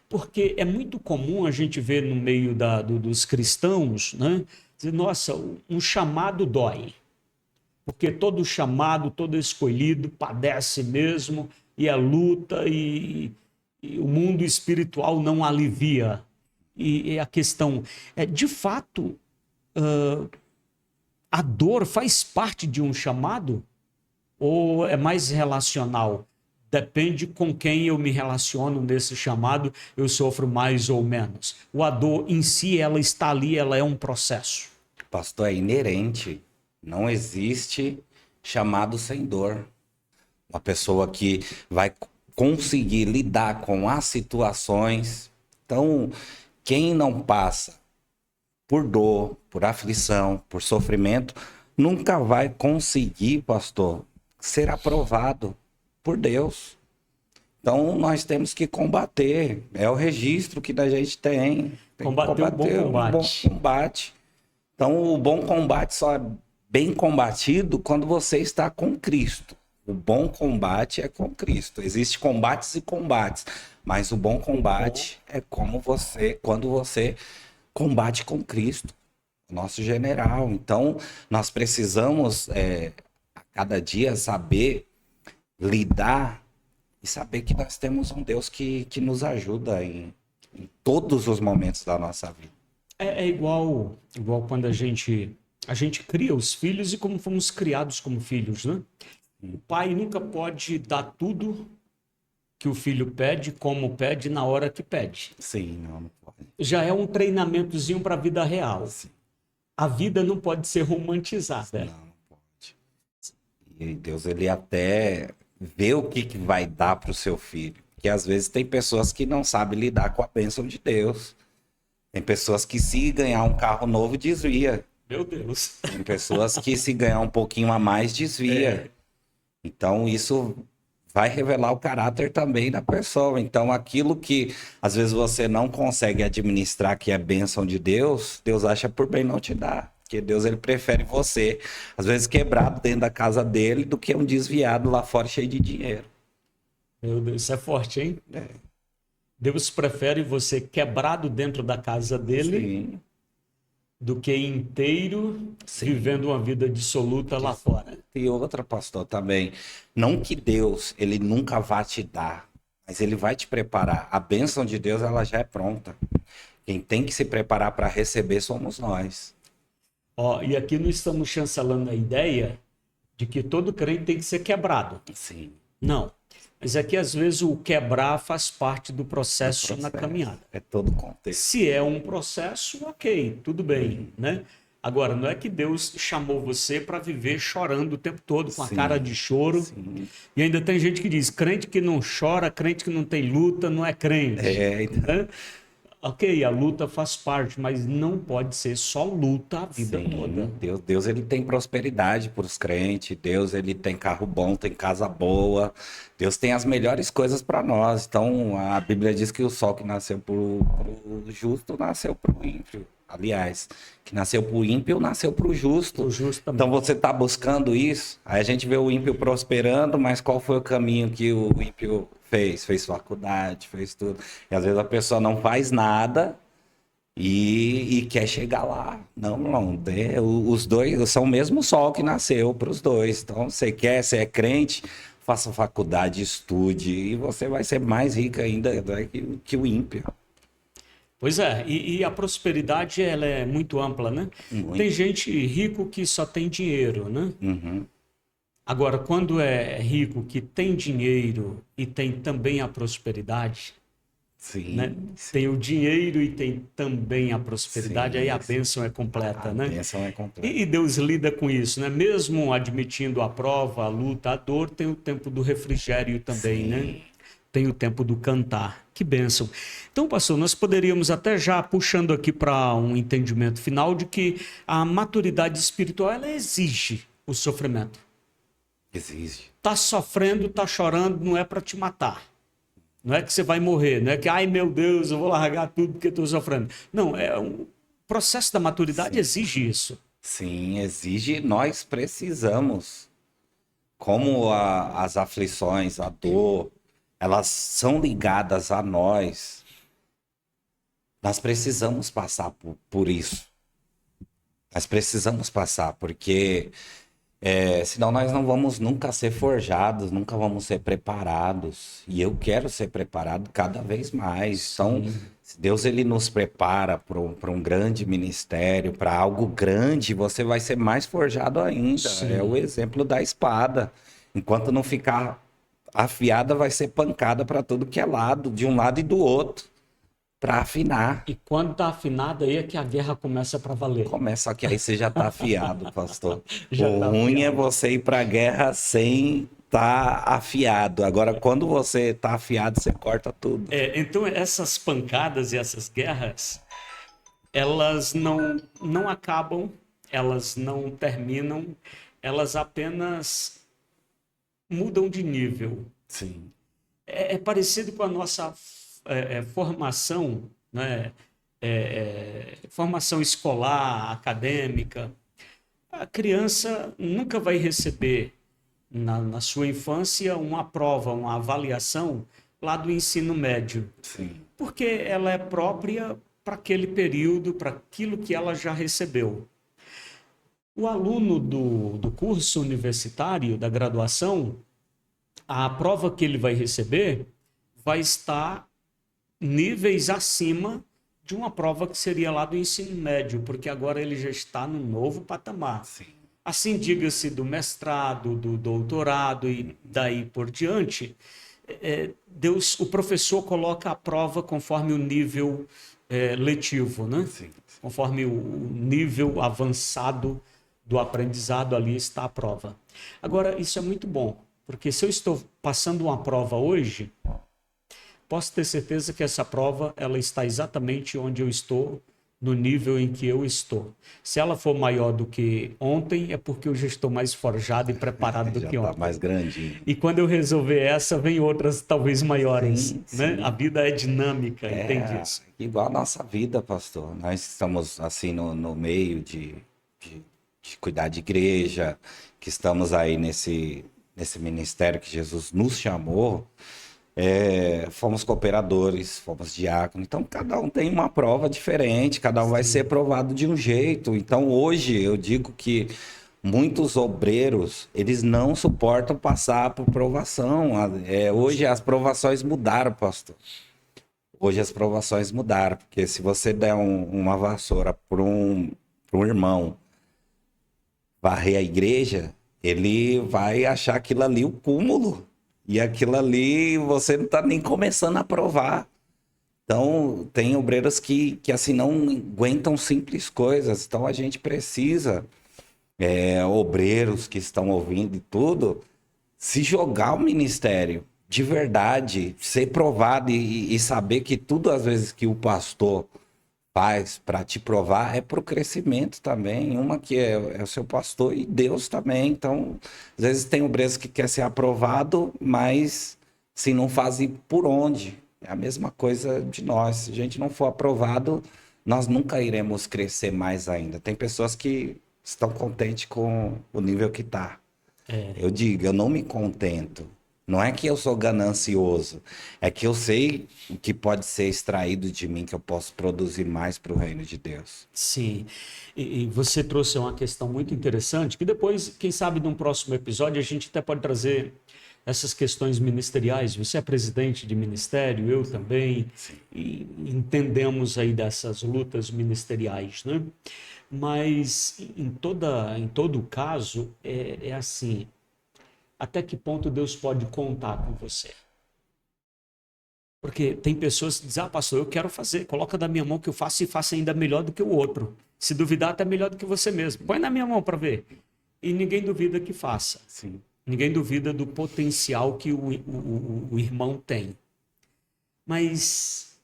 Porque é muito comum a gente ver no meio dos cristãos, né? Dizer, nossa, um chamado dói. Porque todo chamado, todo escolhido padece mesmo, e é luta, e o mundo espiritual não alivia. E a questão é, de fato, a dor faz parte de um chamado? Ou é mais relacional? Depende com quem eu me relaciono nesse chamado, eu sofro mais ou menos. A dor em si, ela está ali, ela é um processo.
Pastor, é inerente. Não existe chamado sem dor. Uma pessoa que vai conseguir lidar com as situações. Então, quem não passa por dor, por aflição, por sofrimento, nunca vai conseguir, pastor, ser aprovado por Deus. Então, nós temos que combater. É o registro que a gente tem. Tem que
Combater o bom
combater
combate.
um bom combate. Então, o bom combate só é bem combatido quando você está com Cristo. O bom combate é com Cristo. Existem combates e combates, mas o bom combate é quando você combate com Cristo, o nosso general. Então, nós precisamos a cada dia saber lidar e saber que nós temos um Deus que nos ajuda em todos os momentos da nossa vida.
É igual quando a gente A gente cria os filhos e como fomos criados como filhos, né? O pai nunca pode dar tudo que o filho pede, como pede, na hora que pede.
Sim, não pode.
Já é um treinamentozinho para a vida real.
Sim,
A vida não pode ser romantizada.
não pode. E Deus, ele até vê o que vai dar para o seu filho. Porque às vezes tem pessoas que não sabem lidar com a bênção de Deus. Tem pessoas que se ganhar um carro novo, desvia.
Meu Deus.
Tem pessoas que se ganhar um pouquinho a mais, desvia. Então isso vai revelar o caráter também da pessoa. Então aquilo que às vezes você não consegue administrar, que é bênção de Deus, Deus acha por bem não te dar. Porque Deus, ele prefere você, às vezes quebrado dentro da casa dele, do que um desviado lá fora cheio de dinheiro.
Meu Deus, isso é forte, hein?
É.
Deus prefere você quebrado dentro da casa dele
Sim,
do que inteiro
Sim.
vivendo uma vida dissoluta lá fora.
e outra, pastor, também. Não que Deus, ele nunca vá te dar, mas ele vai te preparar. A bênção de Deus, ela já é pronta. Quem tem que se preparar para receber somos nós.
Ó, e aqui não estamos chancelando a ideia de que todo crente tem que ser quebrado.
Sim.
Não. Mas é que às vezes o quebrar faz parte do processo na caminhada.
É todo o contexto.
Se é um processo, ok, tudo bem, né? Agora, não é que Deus chamou você para viver chorando o tempo todo, com a
Sim,
cara de choro.
sim.
E ainda tem gente que diz, crente que não chora, crente que não tem luta, não é crente.
Então,
Né? Ok, a luta faz parte, mas não pode ser só luta a vida toda.
Deus, ele tem prosperidade para os crentes. Deus, ele tem carro bom, tem casa boa. Deus tem as melhores coisas para nós. Então, a Bíblia diz que o sol que nasceu para o justo nasceu para o ímpio. Aliás, que nasceu para o ímpio, nasceu para o justo.
O justo também.
Então, você está buscando isso. Aí a gente vê o ímpio prosperando, mas qual foi o caminho que o ímpio fez? Fez faculdade, fez tudo. E às vezes a pessoa não faz nada e quer chegar lá. Não, não. Os dois são o mesmo sol que nasceu para os dois. Então, você é crente, faça faculdade, estude, e você vai ser mais rico ainda, né, que o ímpio.
Pois é, e a prosperidade ela é muito ampla, né?
Muito.
Tem gente rico que só tem dinheiro, né?
Uhum.
Agora, quando é rico que tem dinheiro e tem também a prosperidade,
Sim,
né? Tem o dinheiro e tem também a prosperidade,
Sim,
aí a
sim.
bênção é completa,
A
né?
bênção é completa.
E Deus lida com isso, né? Mesmo admitindo a prova, a luta, a dor, tem o tempo do refrigério também,
Sim.
né? Tem o tempo do cantar. Que bênção. Então, pastor, nós poderíamos até já puxando aqui para um entendimento final de que a maturidade espiritual ela exige o sofrimento.
Exige.
Tá sofrendo, tá chorando, não é para te matar. Não é que você vai morrer, não é que, ai meu Deus, eu vou largar tudo porque estou sofrendo. Não, o processo da maturidade exige isso.
Sim, exige. Nós precisamos. Como as aflições, a dor, elas são ligadas a nós. Nós precisamos passar por isso. Nós precisamos passar, porque senão nós não vamos nunca ser forjados, nunca vamos ser preparados. E eu quero ser preparado cada vez mais. Então, se Deus ele nos prepara para um grande ministério, para algo grande, você vai ser mais forjado ainda.
Sim.
É o exemplo da espada. Enquanto não ficar afiada, vai ser pancada para tudo que é lado, de um lado e do outro, para afinar.
E quando está afinado, aí é que a guerra começa para valer.
Começa, só que aí você já tá afiado, pastor.
Já
O
tá
ruim é
afiado.
você ir pra guerra sem tá afiado. Agora, quando você tá afiado, você corta tudo.
Então, essas pancadas e essas guerras, elas não acabam, elas não terminam, elas apenas mudam de nível.
Sim.
É parecido com a nossa formação, né? Formação escolar, acadêmica. A criança nunca vai receber, na sua infância, uma prova, uma avaliação lá do ensino médio,
Sim.
porque ela é própria para aquele período, para aquilo que ela já recebeu. O aluno do curso universitário, da graduação, a prova que ele vai receber vai estar níveis acima de uma prova que seria lá do ensino médio, porque agora ele já está no novo patamar.
Sim.
Assim, diga-se do mestrado, do doutorado e daí por diante, Deus, o professor coloca a prova conforme o nível letivo, né?
Sim.
Conforme o nível avançado do aprendizado, ali está a prova. Agora, isso é muito bom, porque se eu estou passando uma prova hoje, posso ter certeza que essa prova ela está exatamente onde eu estou, no nível em que eu estou. Se ela for maior do que ontem, é porque eu já estou mais forjado e preparado do
Já
que
está
ontem.
mais grandinho.
E quando eu resolver essa, vem outras talvez maiores,
Sim,
né?
sim.
A vida é dinâmica, entende
É
isso?
igual a nossa vida, pastor. Nós estamos assim no meio de cuidar de igreja, que estamos aí nesse ministério que Jesus nos chamou. Fomos cooperadores, fomos diáconos, então cada um tem uma prova diferente, cada um vai ser provado de um jeito. Então hoje eu digo que muitos obreiros, eles não suportam passar por provação. Hoje as provações mudaram, pastor. Hoje as provações mudaram, porque se você der uma vassoura para um irmão varrer a igreja, ele vai achar aquilo ali o cúmulo. E aquilo ali você não está nem começando a provar. Então, tem obreiros que assim não aguentam simples coisas. Então, a gente precisa, obreiros que estão ouvindo e tudo, se jogar ao ministério de verdade, ser provado e saber que tudo, às vezes, que o pastor faz para te provar é para o crescimento também. Uma que é o seu pastor e Deus também. Então, às vezes tem obreiros que quer ser aprovado, mas se não fazem por onde. É a mesma coisa de nós. Se a gente não for aprovado, nós nunca iremos crescer mais ainda. Tem pessoas que estão contentes com o nível que está. Eu digo, eu não me contento. Não é que eu sou ganancioso, é que eu sei o que pode ser extraído de mim, que eu posso produzir mais para o reino de Deus.
Sim, e você trouxe uma questão muito interessante, que depois, quem sabe, num próximo episódio, a gente até pode trazer essas questões ministeriais. Você é presidente de ministério, eu também, e entendemos aí dessas lutas ministeriais, né? Mas, em todo caso, é assim, até que ponto Deus pode contar com você? Porque tem pessoas que dizem, pastor, eu quero fazer, coloca na minha mão que eu faço e faço ainda melhor do que o outro. Se duvidar, até melhor do que você mesmo. Põe na minha mão para ver. E ninguém duvida que faça.
Sim.
Ninguém duvida do potencial que o irmão tem. Mas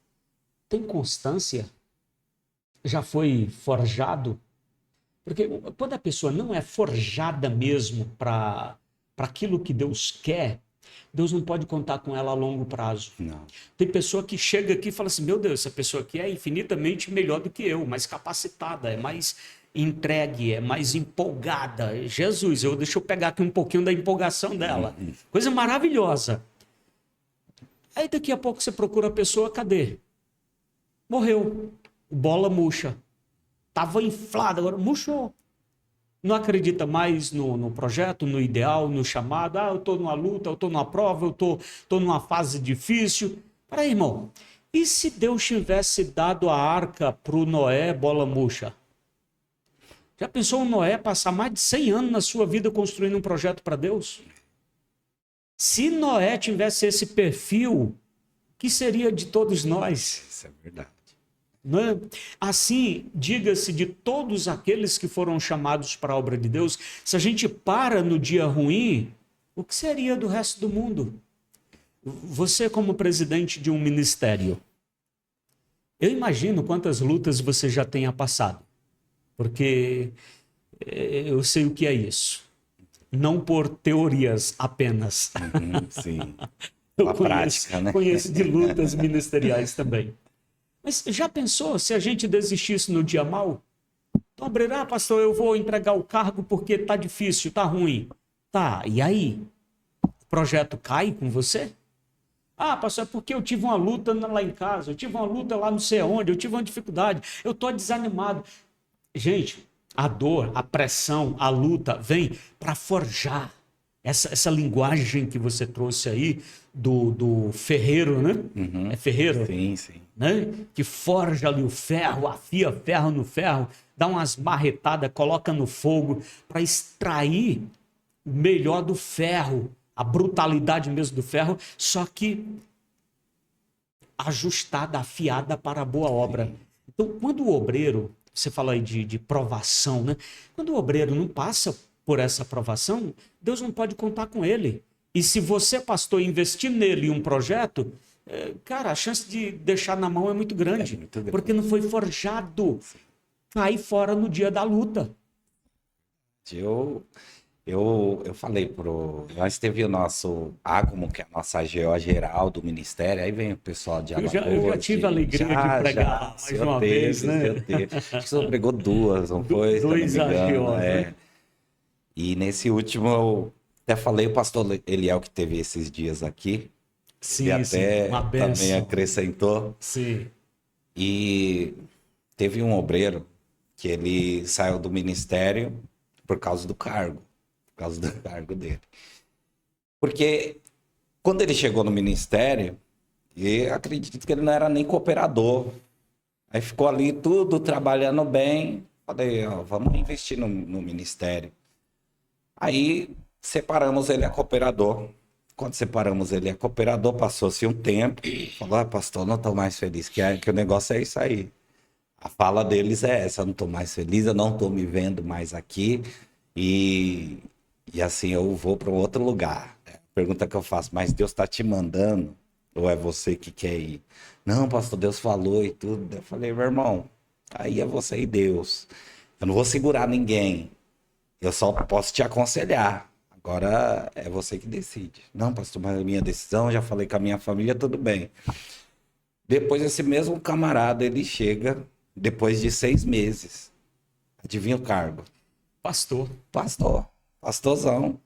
tem constância? Já foi forjado? Porque quando a pessoa não é forjada mesmo para aquilo que Deus quer, Deus não pode contar com ela a longo prazo.
Não.
Tem pessoa que chega aqui e fala assim, meu Deus, essa pessoa aqui é infinitamente melhor do que eu, mais capacitada, é mais entregue, é mais empolgada. Jesus, deixa eu pegar aqui um pouquinho da empolgação dela. Coisa maravilhosa. Aí daqui a pouco você procura a pessoa, cadê? Morreu. Bola murcha. Estava inflada, agora murchou. Não acredita mais no projeto, no ideal, no chamado. Eu estou numa luta, eu estou numa prova, eu estou numa fase difícil. Peraí, irmão. E se Deus tivesse dado a arca para o Noé, bola murcha? Já pensou o Noé passar mais de 100 anos na sua vida construindo um projeto para Deus? Se Noé tivesse esse perfil, o que seria de todos nós?
Isso é verdade.
Né? Assim, diga-se de todos aqueles que foram chamados para a obra de Deus, se a gente para no dia ruim, o que seria do resto do mundo? Você, como presidente de um ministério, eu imagino quantas lutas você já tenha passado, porque eu sei o que é isso. Não por teorias apenas.
Sim.
Eu
prática, né?
Conheço de lutas ministeriais também. Mas já pensou se a gente desistisse no dia mal? Então, pastor, eu vou entregar o cargo porque tá difícil, tá ruim. Tá, e aí? O projeto cai com você? Pastor, é porque eu tive uma luta lá em casa, eu tive uma luta lá não sei onde, eu tive uma dificuldade, eu tô desanimado. Gente, a dor, a pressão, a luta vem para forjar. essa linguagem que você trouxe aí do ferreiro, né?
Uhum.
É ferreiro?
Sim, sim.
Né? Que forja ali o ferro, afia ferro no ferro, dá umas marretadas, coloca no fogo para extrair o melhor do ferro, a brutalidade mesmo do ferro, só que ajustada, afiada para a boa obra. Então, quando o obreiro, você fala aí de provação, né? Quando o obreiro não passa por essa provação, Deus não pode contar com ele. E se você, pastor, investir nele em um projeto, cara, a chance de deixar na mão é muito grande,
muito grande.
porque não foi forjado. Cai fora no dia da luta.
Eu falei nós teve o nosso AGMO, que é a nossa AGO geral do Ministério, aí vem o pessoal de Alagoas.
Eu já tive a alegria de pregar lá mais de uma vez, né?
Acho que você pregou duas, não foi?
Dois AGOs, né?
E nesse último, eu até falei, o pastor Eliel, que teve esses dias aqui,
Sim,
ele até
uma
também
benção.
acrescentou.
Sim.
E teve um obreiro que ele saiu do ministério por causa do cargo dele. Porque quando ele chegou no ministério, eu acredito que ele não era nem cooperador. Aí ficou ali tudo trabalhando bem. Falei, ó, vamos investir no ministério. Aí separamos ele a cooperador. Quando separamos ele a cooperador, passou-se um tempo. Falou, ah, pastor, não estou mais feliz, que o negócio é isso aí. A fala deles é essa, eu não estou mais feliz, eu não estou me vendo mais aqui. E assim, eu vou para um outro lugar. Pergunta que eu faço, mas Deus está te mandando? Ou é você que quer ir? Não, pastor, Deus falou e tudo. Eu falei, meu irmão, aí é você e Deus. Eu não vou segurar ninguém. Eu só posso te aconselhar. Agora é você que decide. Não, pastor, mas a minha decisão, já falei com a minha família, tudo bem. Depois esse mesmo camarada, ele chega depois de 6 meses. Adivinha o cargo?
Pastor.
Pastorzão.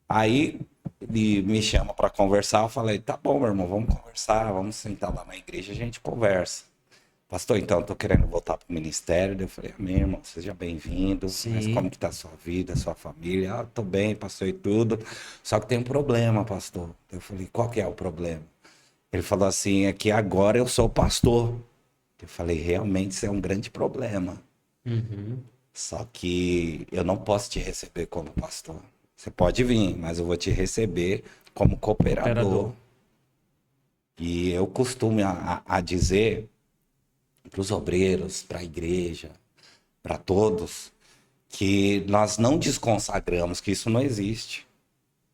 Aí ele me chama para conversar, eu falei, tá bom, meu irmão, vamos conversar, vamos sentar lá na igreja, a gente conversa. Pastor, então, eu tô querendo voltar pro ministério. Eu falei, amém, irmão, seja bem-vindo. Mas como que tá a sua vida, a sua família? Ah, tô bem, pastor, e tudo. Só que tem um problema, pastor. Eu falei, qual que é o problema? Ele falou assim, é que agora eu sou pastor. Eu falei, realmente isso é um grande problema.
Uhum.
Só que eu não posso te receber como pastor. Você pode vir, mas eu vou te receber como cooperador. E eu costumo a dizer para os obreiros, para a igreja, para todos, que nós não desconsagramos, que isso não existe.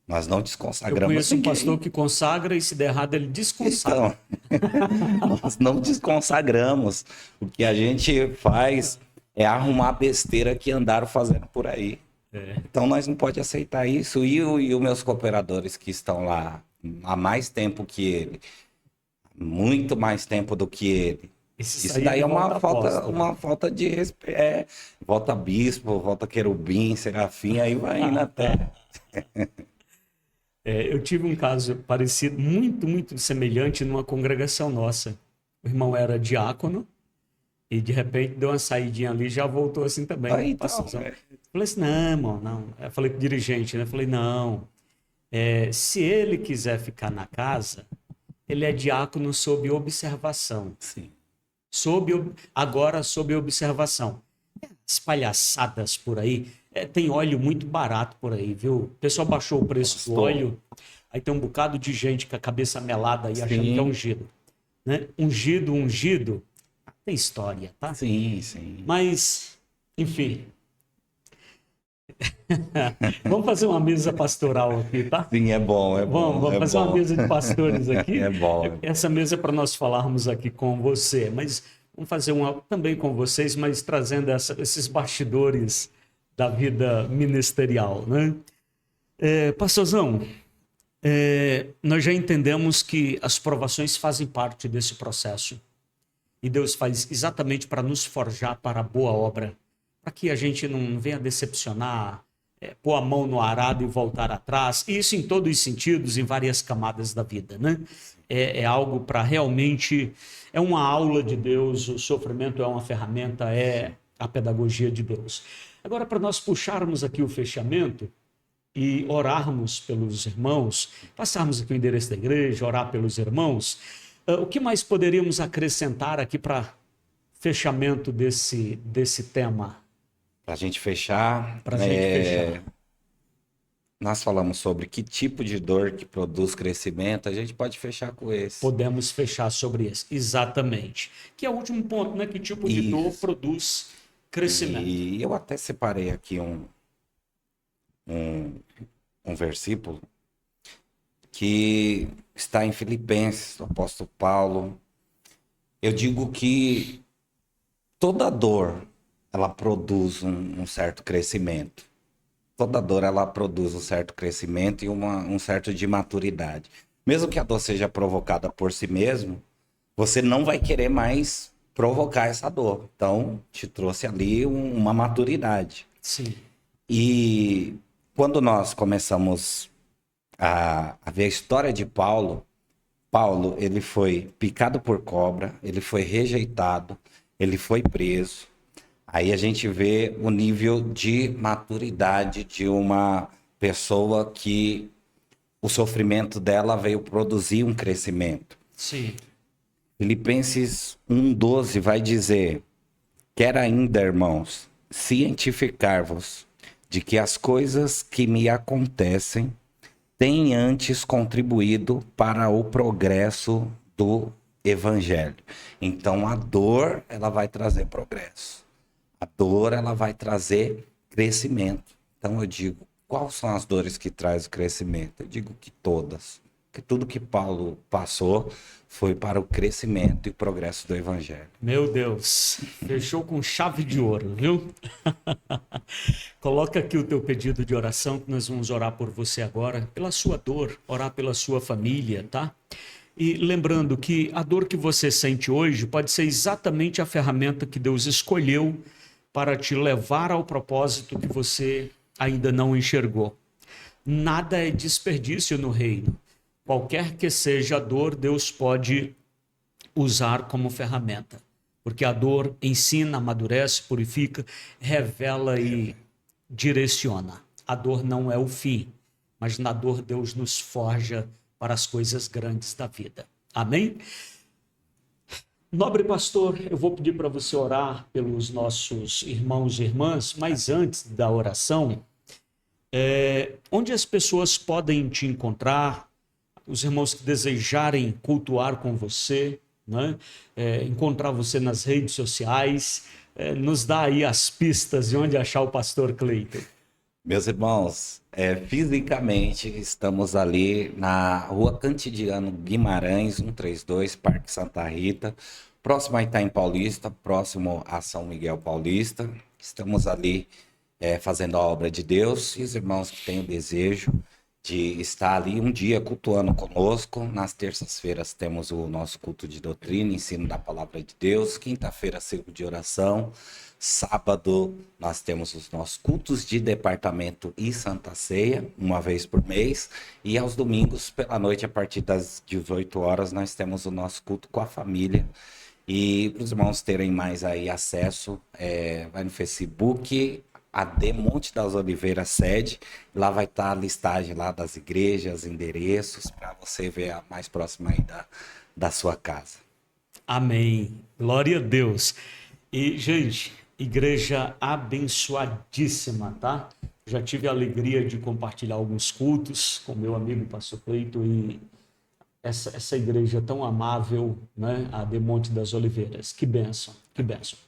Nós não desconsagramos.
Eu conheço um pastor que consagra e se der errado ele desconsagra.
Então, nós não desconsagramos. O que a gente faz é arrumar besteira que andaram fazendo por aí. Então nós não pode aceitar isso. E os meus cooperadores que estão lá há mais tempo que ele, muito mais tempo do que ele, isso daí é uma falta de respeito. Volta bispo, volta querubim, serafim, aí vai indo até.
Eu tive um caso parecido, muito semelhante numa congregação nossa. O irmão era diácono e de repente deu uma saidinha ali e já voltou assim também.
Aí, então,
falei assim, não, irmão, não. Eu falei pro dirigente, né? Eu falei, não, se ele quiser ficar na casa, ele é diácono sob observação.
Sim.
Agora sob observação. As palhaçadas por aí. Tem óleo muito barato por aí, viu? O pessoal baixou o preço do óleo. Aí tem um bocado de gente com a cabeça melada aí achando que é ungido. Né? Ungido. Tem história, tá?
Sim.
Mas, enfim. Vamos fazer uma mesa pastoral aqui, tá?
Sim, é bom.
Vamos fazer uma mesa de pastores aqui.
É bom.
Essa mesa é para nós falarmos aqui com você, mas vamos fazer uma também com vocês, mas trazendo esses bastidores da vida ministerial, né? Pastorzão, nós já entendemos que as provações fazem parte desse processo e Deus faz exatamente para nos forjar para a boa obra, para que a gente não venha decepcionar, pôr a mão no arado e voltar atrás, e isso em todos os sentidos, em várias camadas da vida, né? É algo para realmente, é uma aula de Deus, o sofrimento é uma ferramenta, é a pedagogia de Deus. Agora, para nós puxarmos aqui o fechamento, e orarmos pelos irmãos, passarmos aqui o endereço da igreja, orar pelos irmãos, o que mais poderíamos acrescentar aqui para fechamento desse tema?
Para a gente fechar,
Para a gente fechar.
nós falamos sobre que tipo de dor que produz crescimento, a gente pode fechar com esse.
Podemos fechar sobre isso, exatamente. Que é o último ponto, né? Que tipo de dor produz crescimento?
E eu até separei aqui um versículo que está em Filipenses, do apóstolo Paulo. Eu digo que toda dor, ela produz um certo crescimento. Toda dor, ela produz um certo crescimento e um certo de maturidade. Mesmo que a dor seja provocada por si mesmo, você não vai querer mais provocar essa dor. Então, te trouxe ali uma maturidade.
Sim.
E quando nós começamos a ver a história de Paulo, ele foi picado por cobra, ele foi rejeitado, ele foi preso. Aí a gente vê o nível de maturidade de uma pessoa que o sofrimento dela veio produzir um crescimento.
Sim.
Filipenses 1,12 vai dizer: quero ainda, irmãos, cientificar-vos de que as coisas que me acontecem têm antes contribuído para o progresso do evangelho. Então a dor, ela vai trazer progresso. A dor, ela vai trazer crescimento. Então eu digo, quais são as dores que trazem o crescimento? Eu digo que todas. Que tudo que Paulo passou foi para o crescimento e o progresso do evangelho.
Meu Deus, fechou com chave de ouro, viu? Coloca aqui o teu pedido de oração, que nós vamos orar por você agora, pela sua dor, orar pela sua família, tá? E lembrando que a dor que você sente hoje pode ser exatamente a ferramenta que Deus escolheu para te levar ao propósito que você ainda não enxergou. Nada é desperdício no reino. Qualquer que seja a dor, Deus pode usar como ferramenta. Porque a dor ensina, amadurece, purifica, revela e direciona. A dor não é o fim, mas na dor Deus nos forja para as coisas grandes da vida. Amém? Nobre pastor, eu vou pedir para você orar pelos nossos irmãos e irmãs, mas antes da oração, onde as pessoas podem te encontrar, os irmãos que desejarem cultuar com você, né? Encontrar você nas redes sociais, nos dá aí as pistas de onde achar o pastor Cleiton.
Meus irmãos, fisicamente estamos ali na Rua Cantidiano Guimarães, 132, Parque Santa Rita, próximo a Itaim Paulista, próximo a São Miguel Paulista. Estamos ali fazendo a obra de Deus, e os irmãos que têm o desejo de estar ali um dia cultuando conosco. Nas terças-feiras temos o nosso culto de doutrina, ensino da palavra de Deus. Quinta-feira, ciclo de oração. Sábado, nós temos os nossos cultos de departamento e Santa Ceia, uma vez por mês. E aos domingos, pela noite, a partir das 18 horas, nós temos o nosso culto com a família. E para os irmãos terem mais aí acesso, vai no Facebook, AD Monte das Oliveiras sede, lá vai estar a listagem lá das igrejas, endereços, para você ver a mais próxima aí da sua casa.
Amém. Glória a Deus. E, gente, igreja abençoadíssima, tá? Já tive a alegria de compartilhar alguns cultos com meu amigo pastor Cleito, e essa igreja tão amável, né? A AD Monte das Oliveiras. Que bênção, que bênção.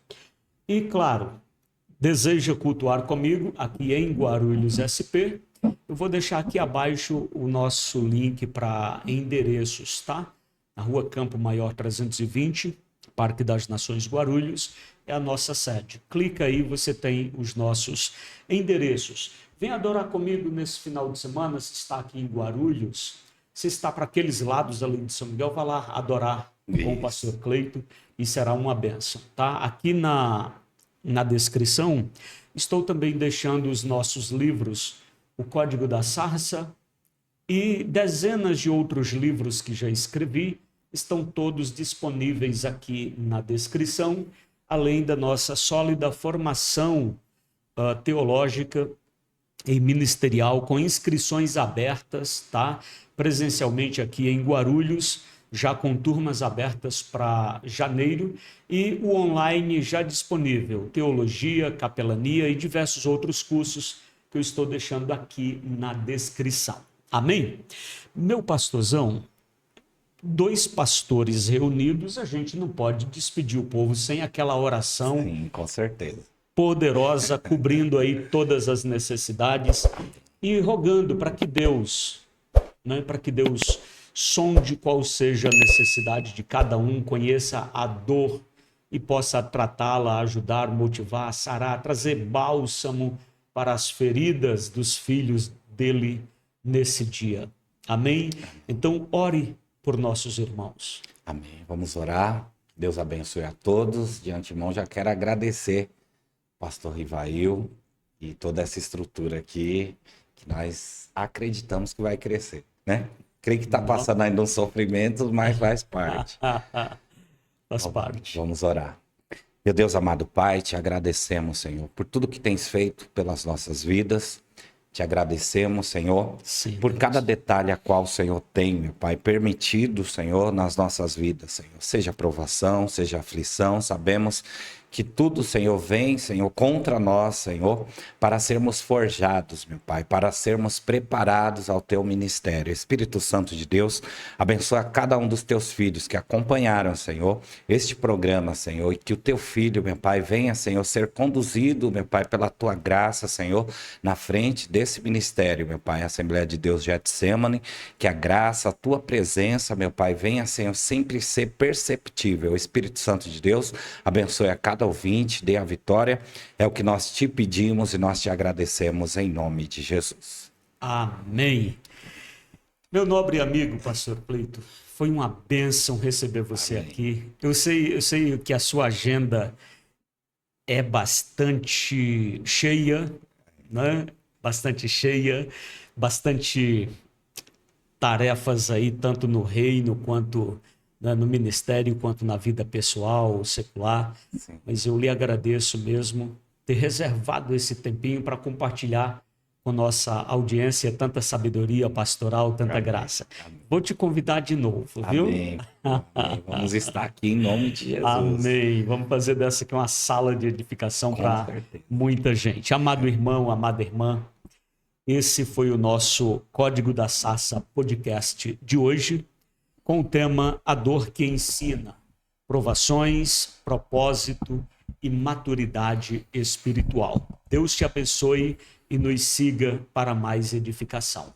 E, claro, deseja cultuar comigo aqui em Guarulhos SP, eu vou deixar aqui abaixo o nosso link para endereços, tá? Na Rua Campo Maior 320, Parque das Nações Guarulhos, é a nossa sede. Clica aí, você tem os nossos endereços. Vem adorar comigo nesse final de semana, se está aqui em Guarulhos, se está para aqueles lados ali de São Miguel, vá lá adorar com o pastor Cleito e será uma bênção, tá? Aqui na descrição, estou também deixando os nossos livros, O Código da Sarça e dezenas de outros livros que já escrevi, estão todos disponíveis aqui na descrição, além da nossa sólida formação teológica em ministerial, com inscrições abertas, tá? Presencialmente aqui em Guarulhos, já com turmas abertas para janeiro, e o online já disponível, teologia, capelania e diversos outros cursos que eu estou deixando aqui na descrição. Amém? Meu pastorzão, 2 pastores reunidos, a gente não pode despedir o povo sem aquela oração.
Sim, com certeza.
Poderosa, cobrindo aí todas as necessidades e rogando para que Deus, para que Deus sonde qual seja a necessidade de cada um, conheça a dor e possa tratá-la, ajudar, motivar, sarar, trazer bálsamo para as feridas dos filhos dele nesse dia. Amém? Então, ore por nossos irmãos.
Amém. Vamos orar. Deus abençoe a todos. De antemão, já quero agradecer Pastor Rivail e toda essa estrutura aqui, que nós acreditamos que vai crescer, né? Creio que está passando ainda um sofrimento, mas faz parte.
Faz parte.
Vamos orar. Meu Deus amado Pai, te agradecemos, Senhor, por tudo que tens feito pelas nossas vidas. Te agradecemos, Senhor,
Sim,
por
Deus.
cada detalhe a qual o Senhor tem, meu Pai, permitido, Senhor, nas nossas vidas, Senhor. Seja provação, seja aflição, sabemos que tudo, Senhor, vem, Senhor, contra nós, Senhor, para sermos forjados, meu Pai, para sermos preparados ao Teu ministério. Espírito Santo de Deus, abençoa cada um dos Teus filhos que acompanharam, Senhor, este programa, Senhor, e que o Teu Filho, meu Pai, venha, Senhor, ser conduzido, meu Pai, pela Tua graça, Senhor, na frente desse ministério, meu Pai, Assembleia de Deus Getsemane, que a graça, a Tua presença, meu Pai, venha, Senhor, sempre ser perceptível. Espírito Santo de Deus, abençoe a cada ouvinte, dê a vitória, é o que nós te pedimos e nós te agradecemos em nome de Jesus.
Amém. Meu nobre amigo, pastor Pleito, foi uma bênção receber você
Amém.
aqui. Eu sei que a sua agenda é bastante cheia, né? Bastante cheia, bastante tarefas aí, tanto no reino quanto no ministério, quanto na vida pessoal, secular.
Sim.
Mas eu lhe agradeço mesmo ter reservado esse tempinho para compartilhar com nossa audiência tanta sabedoria pastoral, tanta
Amém.
graça.
Amém.
Vou te convidar de novo, viu?
Amém. Amém. Vamos estar aqui em nome de Jesus.
Amém. Vamos fazer dessa aqui uma sala de edificação
Com
para
certeza.
muita gente. Amado irmão, amada irmã, esse foi o nosso Código da Sarça podcast de hoje, com o tema A Dor que Ensina, provações, propósito e maturidade espiritual. Deus te abençoe e nos siga para mais edificação.